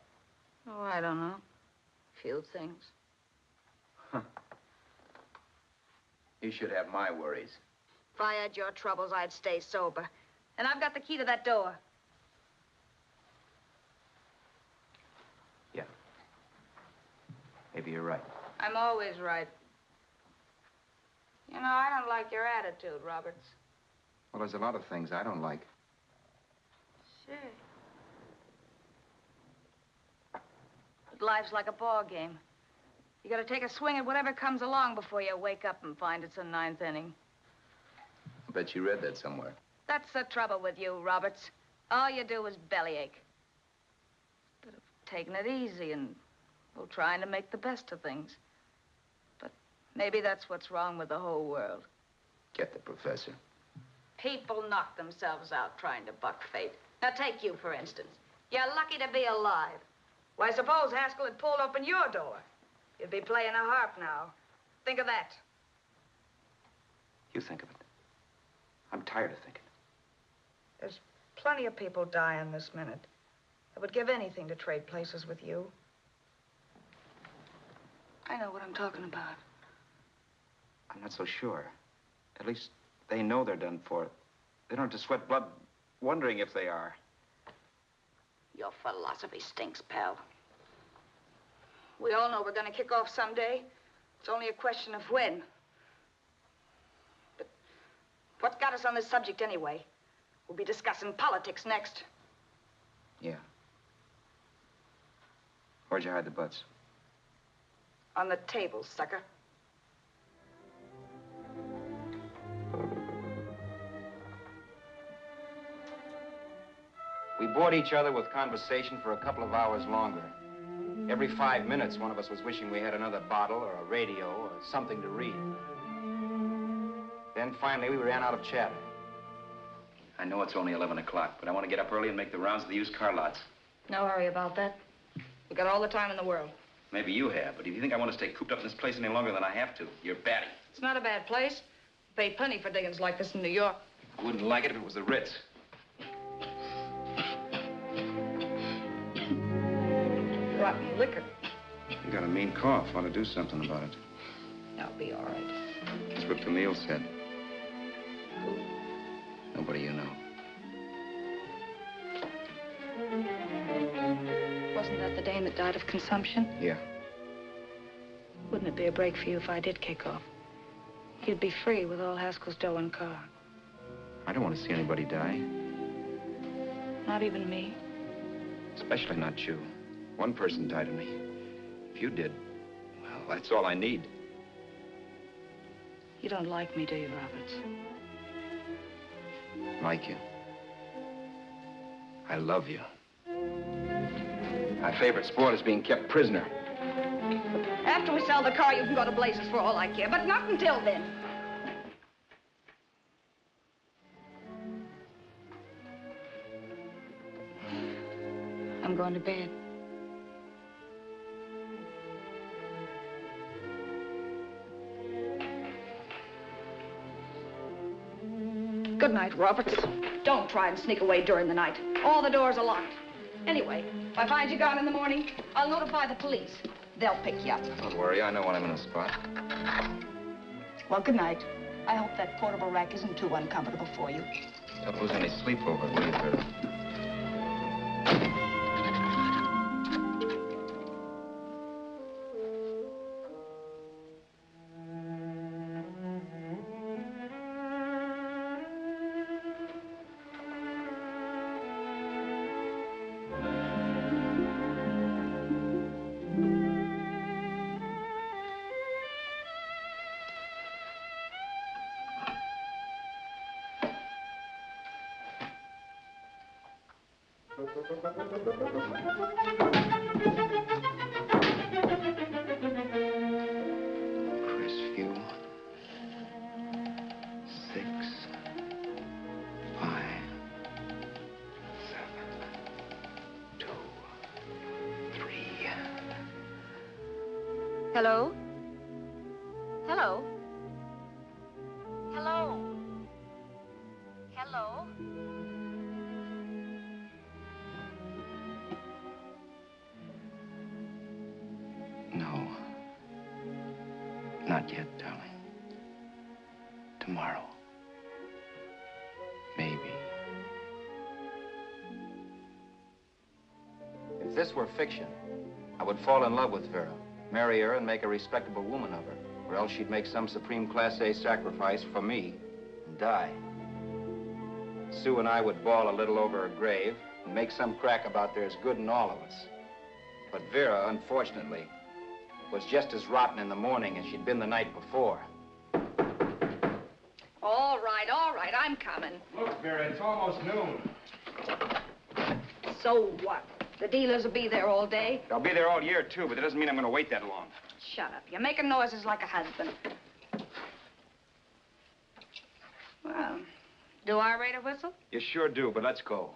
S9: Oh, I don't know. Few things.
S2: Huh. You should have my worries.
S9: If I had your troubles, I'd stay sober. And I've got the key to that door.
S2: Yeah. Maybe you're right.
S9: I'm always right. You know, I don't like your attitude, Roberts.
S2: Well, there's a lot of things I don't like.
S9: Sure. But life's like a ball game. You gotta take a swing at whatever comes along before you wake up and find it's a ninth inning.
S2: I bet you read that somewhere.
S9: That's the trouble with you, Roberts. All you do is bellyache. Instead of taking it easy and, well, trying to make the best of things. But maybe that's what's wrong with the whole world.
S2: Get the professor.
S9: People knock themselves out trying to buck fate. Now, take you, for instance. You're lucky to be alive. Why, suppose Haskell had pulled open your door. You'd be playing a harp now. Think of that.
S2: You think of it. I'm tired of thinking.
S9: There's plenty of people dying this minute. I would give anything to trade places with you. I know what I'm talking about.
S2: I'm not so sure. At least they know they're done for. They don't have to sweat blood wondering if they are.
S9: Your philosophy stinks, pal. We all know we're gonna kick off someday. It's only a question of when. But what's got us on this subject anyway? We'll be discussing politics next.
S2: Yeah. Where'd you hide the butts?
S9: On the table, sucker.
S10: We bored each other with conversation for a couple of hours longer. Every 5 minutes, one of us was wishing we had another bottle or a radio or something to read. Then finally, we ran out of chatter.
S2: I know it's only 11 o'clock, but I want to get up early and make the rounds of the used car lots.
S9: No hurry about that. We've got all the time in the world.
S2: Maybe you have, but if you think I want to stay cooped up in this place any longer than I have to, you're batty.
S9: It's not a bad place. Pay plenty for diggings like this in New York.
S8: I wouldn't like it if it was the Ritz.
S9: Rotten liquor.
S2: You got a mean cough. Want to do something about it.
S9: I'll be all right.
S2: That's what Camille said.
S9: Who?
S2: Nobody you know.
S9: Wasn't that the dame that died of consumption?
S2: Yeah.
S9: Wouldn't it be a break for you if I did kick off? You'd be free with all Haskell's dough and car.
S2: I don't want to see anybody die.
S9: Not even me.
S2: Especially not you. One person died of me. If you did, well, that's all I need.
S9: You don't like me, do you, Roberts?
S2: Like you. I love you. My favorite sport is being kept prisoner.
S9: After we sell the car, you can go to blazes for all I care, but not until then. I'm going to bed. Good night, Roberts. Don't try and sneak away during the night. All the doors are locked. Anyway, if I find you gone in the morning, I'll notify the police. They'll pick you up.
S2: Don't worry, I know when I'm in a spot.
S9: Well, good night. I hope that portable rack isn't too uncomfortable for you.
S2: Don't lose any sleep over it, will you, Vera? Crestview. 6, 5, 7, 2, 3.
S9: Hello? Hello? Hello? Hello?
S2: No. Not yet, darling. Tomorrow. Maybe.
S10: If this were fiction, I would fall in love with Vera, marry her and make a respectable woman of her, or else she'd make some supreme Class A sacrifice for me and die. Sue and I would bawl a little over her grave and make some crack about there's good in all of us. But Vera, unfortunately, was just as rotten in the morning as she'd been the night before.
S9: All right, I'm coming.
S10: Look, Vera, it's almost noon.
S9: So what? The dealers will be there all day.
S2: I'll be there all year, too, but that doesn't mean I'm going to wait that long.
S9: Shut up. You're making noises like a husband. Well, do I rate a whistle?
S2: You sure do, but let's go.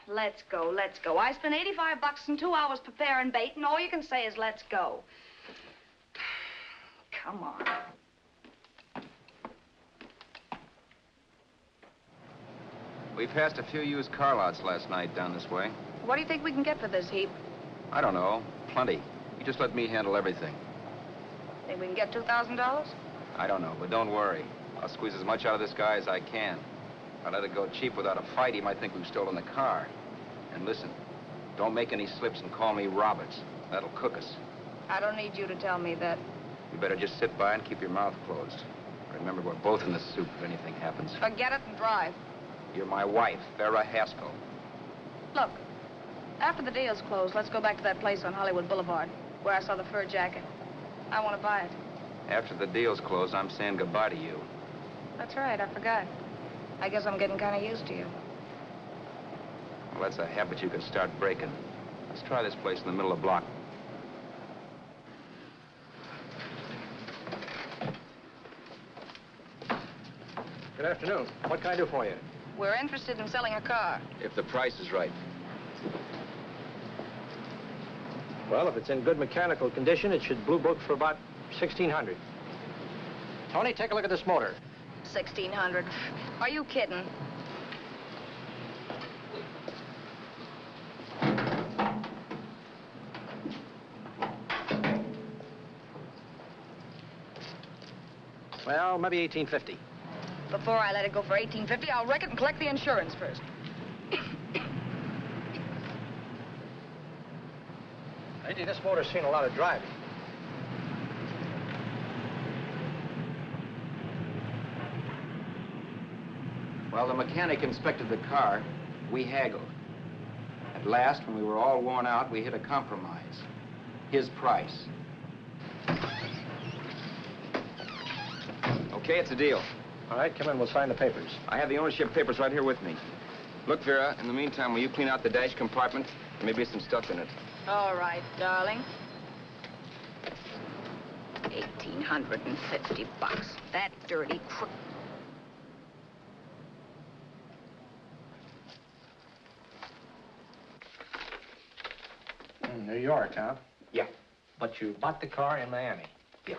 S9: Let's go, let's go. I spent $85 in 2 hours preparing bait, and all you can say is let's go. Come on.
S8: We passed a few used car lots last night down this way.
S9: What do you think we can get for this heap?
S8: I don't know. Plenty. You just let me handle everything.
S9: Think we can get $2,000?
S8: I don't know, but don't worry. I'll squeeze as much out of this guy as I can. If I let it go cheap without a fight, he might think we've stolen the car. And listen, don't make any slips and call me Roberts. That'll cook us.
S9: I don't need you to tell me that.
S8: You better just sit by and keep your mouth closed. Remember, we're both in the soup if anything happens.
S9: Forget it and drive.
S8: You're my wife, Vera Haskell.
S9: Look, after the deal's closed, let's go back to that place on Hollywood Boulevard where I saw the fur jacket. I want to buy it.
S8: After the deal's closed, I'm saying goodbye to you.
S9: That's right, I forgot. I guess I'm getting kind of used to you.
S8: Well, that's a habit you could start breaking. Let's try this place in the middle of the block.
S11: Good afternoon. What can I do for you?
S9: We're interested in selling a car.
S8: If the price is right.
S11: Well, if it's in good mechanical condition, it should blue book for about $1,600. Tony, take a look at this motor.
S9: $1,600. Are you kidding?
S11: Well, maybe $1,850.
S9: Before I let it go for $1,850, I'll wreck it and collect the insurance first.
S11: Lady, this motor's seen a lot of driving.
S10: Well, the mechanic inspected the car. We haggled. At last, when we were all worn out, we hit a compromise. His price. Okay, it's a deal.
S11: All right, come in, we'll sign the papers.
S10: I have the ownership papers right here with me. Look, Vera, in the meantime, will you clean out the dash compartment? There may be some stuff in it.
S9: All right, darling. 1,850 bucks. That dirty crook.
S11: New York, huh?
S10: Yeah.
S11: But you bought the car in Miami?
S10: Yeah.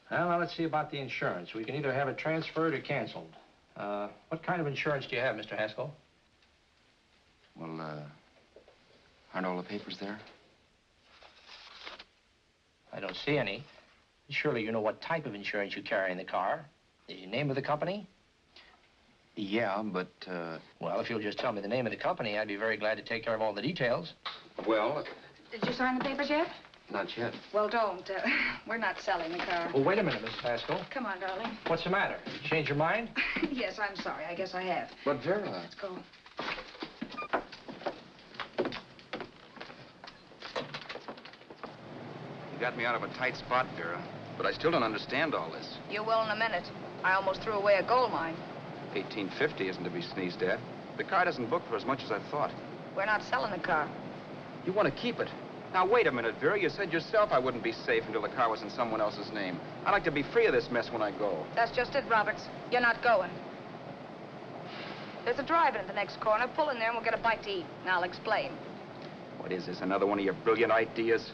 S11: Well, now let's see about the insurance. We can either have it transferred or canceled. What kind of insurance do you have, Mr. Haskell?
S10: Well, aren't all the papers there?
S11: I don't see any. Surely you know what type of insurance you carry in the car. The name of the company?
S10: Yeah, but,
S11: Well, if you'll just tell me the name of the company, I'd be very glad to take care of all the details.
S10: well,
S9: Did you sign the papers yet?
S10: not yet.
S9: Well, don't. We're not selling the car.
S11: Oh, wait a minute, Miss Haskell.
S9: Come on, darling.
S11: What's the matter? You changed your mind?
S9: Yes, I'm sorry. I guess I have.
S10: But, Vera...
S9: Let's go.
S8: You got me out of a tight spot, Vera. But I still don't understand all this.
S9: You will in a minute. I almost threw away a gold mine.
S8: 1850 isn't to be sneezed at. The car doesn't book for as much as I thought.
S9: We're not selling the car.
S8: You want to keep it. Now, wait a minute, Vera. You said yourself I wouldn't be safe until the car was in someone else's name. I'd like to be free of this mess when I go.
S9: That's just it, Roberts. You're not going. There's a drive-in at the next corner. Pull in there and we'll get a bite to eat. And I'll explain.
S8: What is this, another one of your brilliant ideas?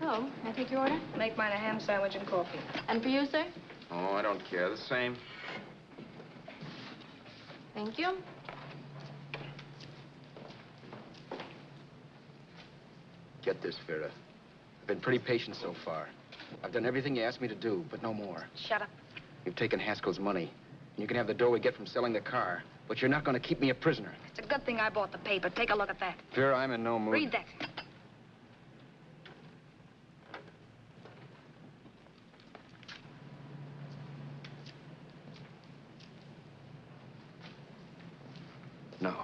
S3: Oh, I take your order?
S9: Make mine a ham sandwich and coffee.
S3: And for you, sir?
S8: Oh, I don't care. The same.
S3: Thank you.
S8: Get this, Vera. I've been pretty patient so far. I've done everything you asked me to do, but no more.
S9: Shut up.
S8: You've taken Haskell's money, and you can have the dough we get from selling the car, but you're not going to keep me a prisoner.
S9: It's a good thing I bought the paper. Take a look at that.
S8: Vera, I'm in no mood.
S9: Read that.
S8: No.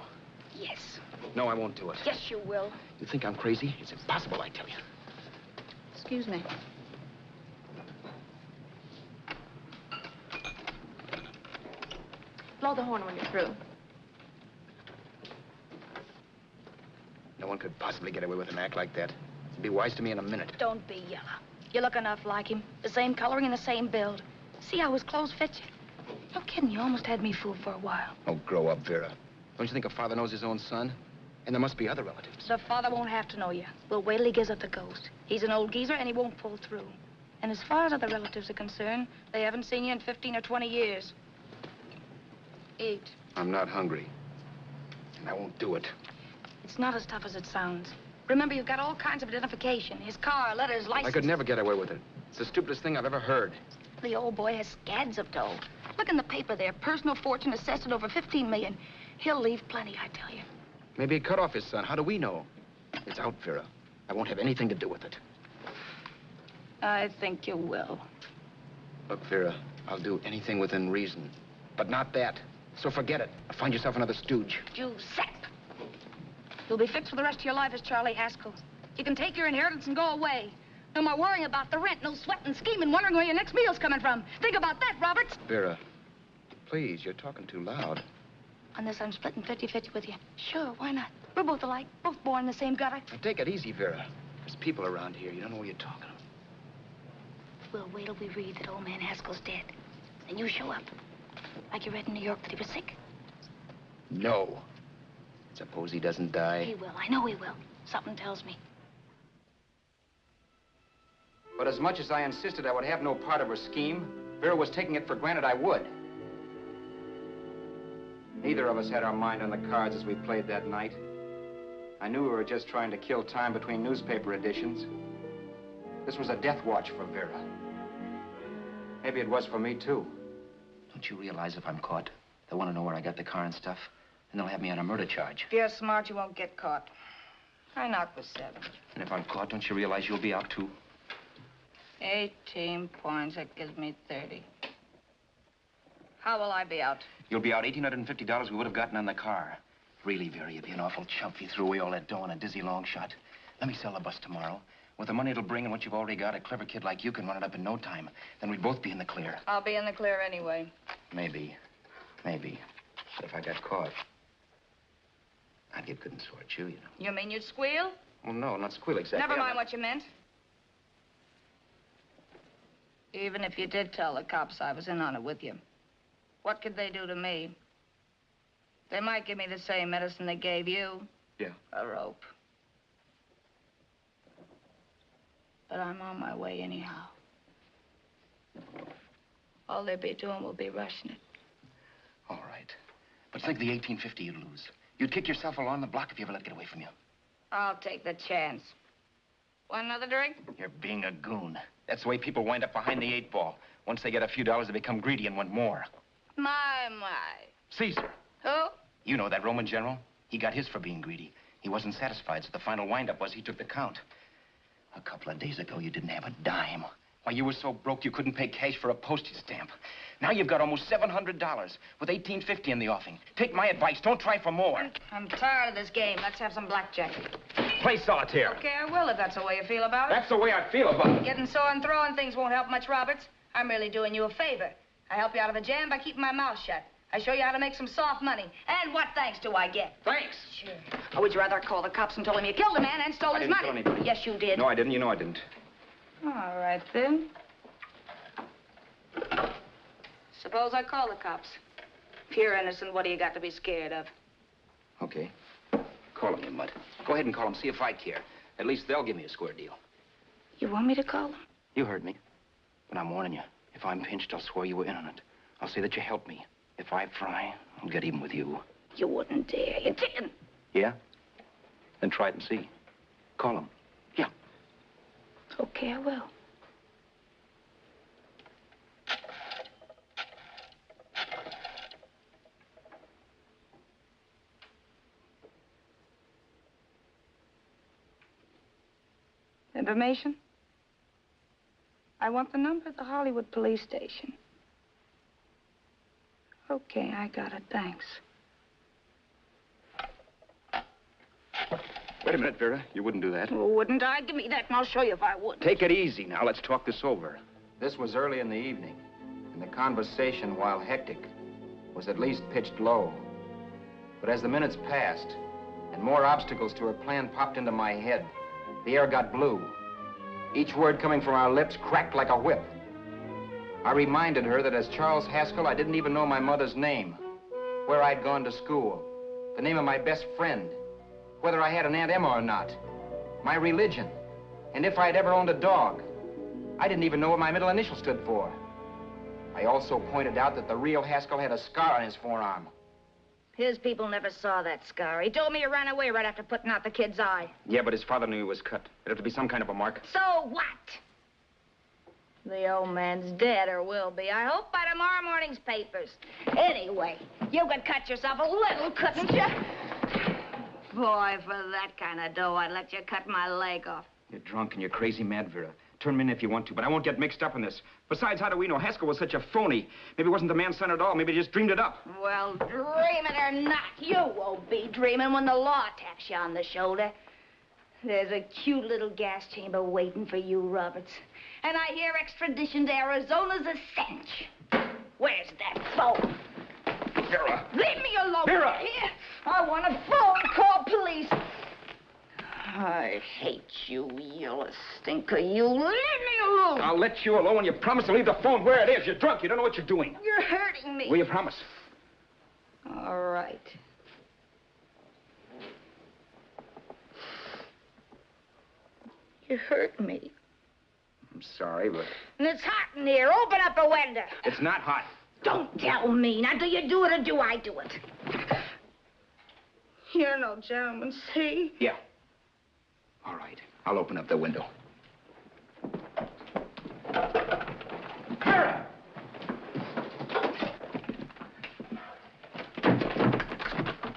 S9: Yes.
S8: No, I won't do it.
S9: Yes, you will.
S8: You think I'm crazy? It's impossible, I tell you.
S9: Excuse me.
S3: Blow the horn when you're through.
S8: No one could possibly get away with an act like that. It'd be wise to me in a minute.
S9: Don't be yellow. You look enough like him. The same coloring and the same build. See how his clothes fit you? No kidding, you almost had me fooled for a while.
S8: Oh, grow up, Vera. Don't you think a father knows his own son? And there must be other relatives.
S9: The father won't have to know you. We'll wait till he gives up the ghost. He's an old geezer and he won't pull through. And as far as other relatives are concerned, they haven't seen you in 15 or 20 years. Eat.
S8: I'm not hungry. And I won't do it.
S9: It's not as tough as it sounds. Remember, you've got all kinds of identification. His car, letters, license.
S8: I could never get away with it. It's the stupidest thing I've ever heard.
S9: The old boy has scads of dough. Look in the paper there. Personal fortune assessed at over 15 million. He'll leave plenty, I tell you.
S8: Maybe he cut off his son. How do we know? It's out, Vera. I won't have anything to do with it.
S9: I think you will.
S8: Look, Vera, I'll do anything within reason. But not that. So forget it. Find yourself another stooge.
S9: You sap. You'll be fixed for the rest of your life as Charlie Haskell. You can take your inheritance and go away. No more worrying about the rent, no sweating, scheming, wondering where your next meal's coming from. Think about that, Roberts.
S8: Vera, please, you're talking too loud.
S9: On this, I'm splitting 50-50 with you. Sure, why not? We're both alike, both born in the same gutter.
S8: Now, take it easy, Vera. There's people around here. You don't know what you're talking about.
S9: We'll wait till we read that old man Haskell's dead. And you show up. Like you read in New York that he was sick.
S8: No. Suppose he doesn't die.
S9: He will. I know he will. Something tells me.
S10: But as much as I insisted I would have no part of her scheme, Vera was taking it for granted I would. Neither of us had our mind on the cards as we played that night. I knew we were just trying to kill time between newspaper editions. This was a death watch for Vera. Maybe it was for me, too.
S8: Don't you realize if I'm caught, they'll want to know where I got the car and stuff, and they'll have me on a murder charge.
S9: If you're smart, you won't get caught. I knocked for 7.
S8: And if I'm caught, don't you realize you'll be out, too?
S9: 18 points, that gives me 30. How will I be out?
S8: You'll be out $1,850 we would have gotten on the car. Really, Vera, you'd be an awful chump if you threw away all that dough on a dizzy long shot. Let me sell the bus tomorrow. With the money it'll bring and what you've already got, a clever kid like you can run it up in no time. Then we'd both be in the clear.
S9: I'll be in the clear anyway.
S8: Maybe. Maybe. But if I got caught, I'd get good and sort you, you know.
S9: You mean you'd squeal?
S8: Well, no, not squeal exactly.
S9: Never mind what you meant. Even if you did tell the cops I was in on it with you, what could they do to me? They might give me the same medicine they gave you.
S8: Yeah.
S9: A rope. But I'm on my way anyhow. All they'll be doing will be rushing it.
S8: All right. But think of the $1,850 you'd lose. You'd kick yourself along the block if you ever let it get away from you.
S9: I'll take the chance. Want another drink?
S8: You're being a goon. That's the way people wind up behind the 8 ball. Once they get a few dollars, they become greedy and want more.
S9: My.
S8: Caesar.
S9: Who?
S8: You know that Roman general? He got his for being greedy. He wasn't satisfied, so the final wind-up was he took the count. A couple of days ago, you didn't have a dime. Why, you were so broke you couldn't pay cash for a postage stamp. Now you've got almost $700 with $1,850 in the offing. Take my advice. Don't try for more.
S9: I'm tired of this game. Let's have some blackjack.
S8: Play solitaire.
S9: Okay, I will if that's the way you feel about it.
S8: That's the way I feel about it.
S9: Getting sore and throwing things won't help much, Roberts. I'm really doing you a favor. I help you out of a jam by keeping my mouth shut. I show you how to make some soft money. And what thanks do I get?
S8: Thanks.
S9: Sure. Or would you rather call the cops and tell them you killed the man and stole his money?
S8: I didn't kill anybody.
S9: Yes, you did.
S10: No, I didn't. You know I didn't.
S9: All right, then. Suppose I call the cops. If you're innocent, what do you got to be scared of?
S8: Okay. Call them, you mutt. Go ahead and call them. See if I care. At least they'll give me a square deal.
S9: You want me to call them?
S8: You heard me. But I'm warning you. If I'm pinched, I'll swear you were in on it. I'll say that you helped me. If I fry, I'll get even with you.
S9: You wouldn't dare. You didn't.
S8: Yeah? Then try it and see. Call them. Yeah.
S9: Okay, I will. Information? I want the number at the Hollywood police station. Okay, I got it. Thanks.
S8: Wait a minute, Vera. You wouldn't do that.
S9: Wouldn't I? Give me that and I'll show you if I would.
S8: Take it easy now. Let's talk this over.
S10: This was early in the evening, and the conversation, while hectic, was at least pitched low. But as the minutes passed, and more obstacles to her plan popped into my head, the air got blue. Each word coming from our lips cracked like a whip. I reminded her that as Charles Haskell, I didn't even know my mother's name, where I'd gone to school, the name of my best friend, whether I had an Aunt Emma or not, my religion, and if I'd ever owned a dog. I didn't even know what my middle initial stood for. I also pointed out that the real Haskell had a scar on his forearm.
S9: His people never saw that scar. He told me he ran away right after putting out the kid's eye.
S8: Yeah, but his father knew he was cut. It'd have to be some kind of a mark.
S9: So what? The old man's dead, or will be. I hope by tomorrow morning's papers. Anyway, you could cut yourself a little, couldn't you? Boy, for that kind of dough, I'd let you cut my leg off.
S8: You're drunk and you're crazy mad, Vera. Turn me in if you want to, but I won't get mixed up in this. Besides, how do we know Haskell was such a phony? Maybe he wasn't the man's son at all. Maybe he just dreamed it up.
S9: Well, dream it or not, you won't be dreaming when the law taps you on the shoulder. There's a cute little gas chamber waiting for you, Roberts. And I hear extradition to Arizona's a cinch. Where's that phone?
S8: Vera!
S9: Leave me alone!
S8: Vera!
S9: Here. I want a phone call, police. I hate you yellow stinker. You leave me alone.
S8: I'll let you alone when you promise to leave the phone where it is. You're drunk. You don't know what you're doing.
S9: You're hurting me.
S8: Will you promise?
S9: All right. You hurt me.
S8: I'm
S10: sorry, but...
S9: And it's hot in here. Open up a window.
S10: It's not hot.
S9: Don't tell me. Now, do you do it or do I do it? You're no gentleman, see?
S10: Yeah. All right. I'll open up the window. Vera!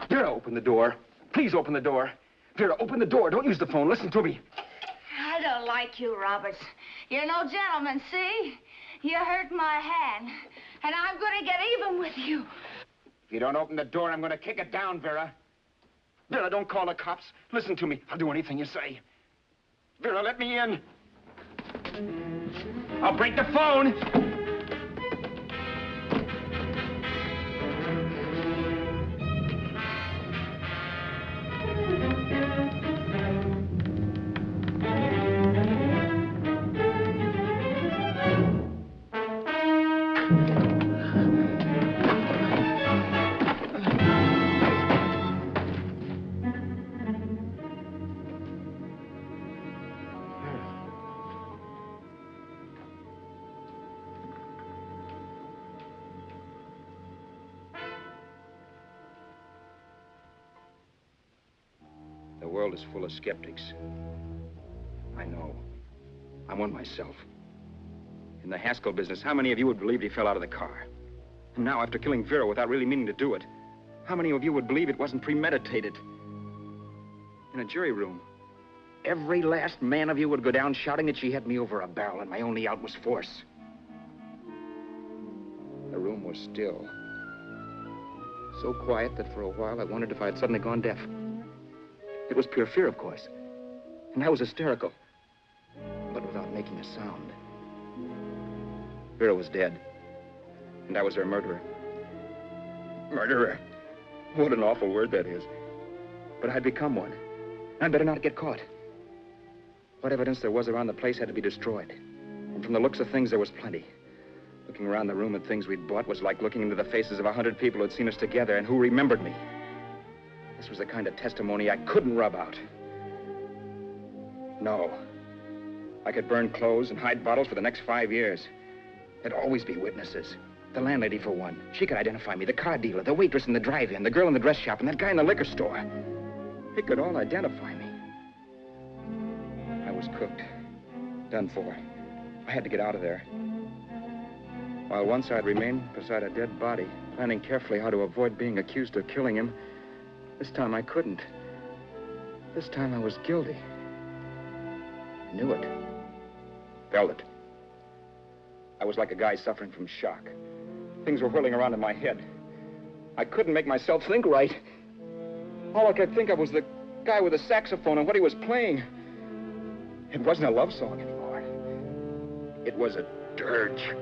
S10: Vera, open the door. Please open the door. Vera, open the door. Don't use the phone. Listen to me.
S9: I don't like you, Roberts. You're no gentleman, see? You hurt my hand, and I'm going to get even with you.
S10: If you don't open the door, I'm going to kick it down, Vera. Vera, don't call the cops. Listen to me. I'll do anything you say. Vera, let me in. I'll break the phone. The world is full of skeptics. I know. I'm one myself. In the Haskell business, how many of you would believe he fell out of the car? And now, after killing Vera without really meaning to do it, how many of you would believe it wasn't premeditated? In a jury room, every last man of you would go down shouting that she had me over a barrel and my only out was force. The room was still. So quiet that for a while I wondered if I had suddenly gone deaf. It was pure fear, of course. And I was hysterical. But without making a sound. Vera was dead. And I was her murderer. Murderer. What an awful word that is. But I'd become one. I'd better not get caught. What evidence there was around the place had to be destroyed. And from the looks of things, there was plenty. Looking around the room at things we'd bought was like looking into the faces of 100 people who'd seen us together and who remembered me. This was the kind of testimony I couldn't rub out. No. I could burn clothes and hide bottles for the next 5 years. There'd always be witnesses. The landlady, for one. She could identify me. The car dealer, the waitress in the drive-in, the girl in the dress shop, and that guy in the liquor store. They could all identify me. I was cooked. Done for. I had to get out of there. While once I'd remain beside a dead body, planning carefully how to avoid being accused of killing him, this time I couldn't. This time I was guilty. Knew it. Felt it. I was like a guy suffering from shock. Things were whirling around in my head. I couldn't make myself think right. All I could think of was the guy with the saxophone and what he was playing. It wasn't a love song anymore. It was a dirge.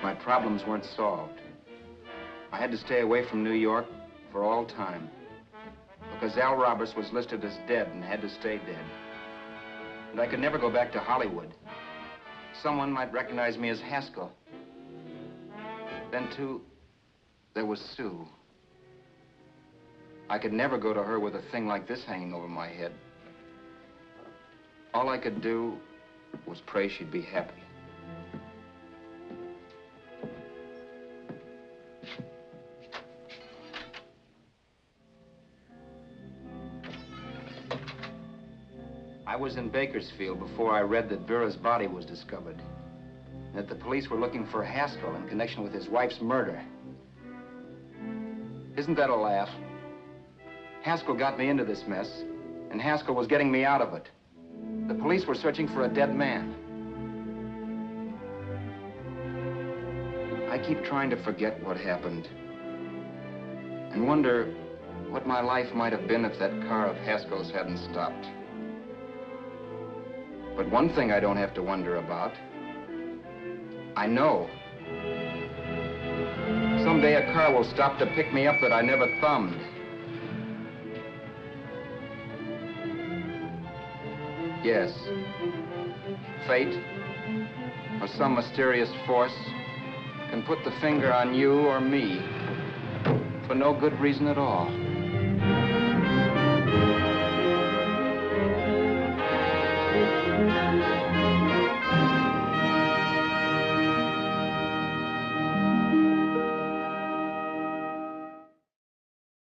S10: My problems weren't solved. I had to stay away from New York for all time. Because Al Roberts was listed as dead and had to stay dead. And I could never go back to Hollywood. Someone might recognize me as Haskell. Then, too, there was Sue. I could never go to her with a thing like this hanging over my head. All I could do was pray she'd be happy. I was in Bakersfield before I read that Vera's body was discovered. And that the police were looking for Haskell in connection with his wife's murder. Isn't that a laugh? Haskell got me into this mess, and Haskell was getting me out of it. The police were searching for a dead man. I keep trying to forget what happened and wonder what my life might have been if that car of Haskell's hadn't stopped. But one thing I don't have to wonder about. I know. Someday a car will stop to pick me up that I never thumbed. Yes. Fate, or some mysterious force, can put the finger on you or me for no good reason at all.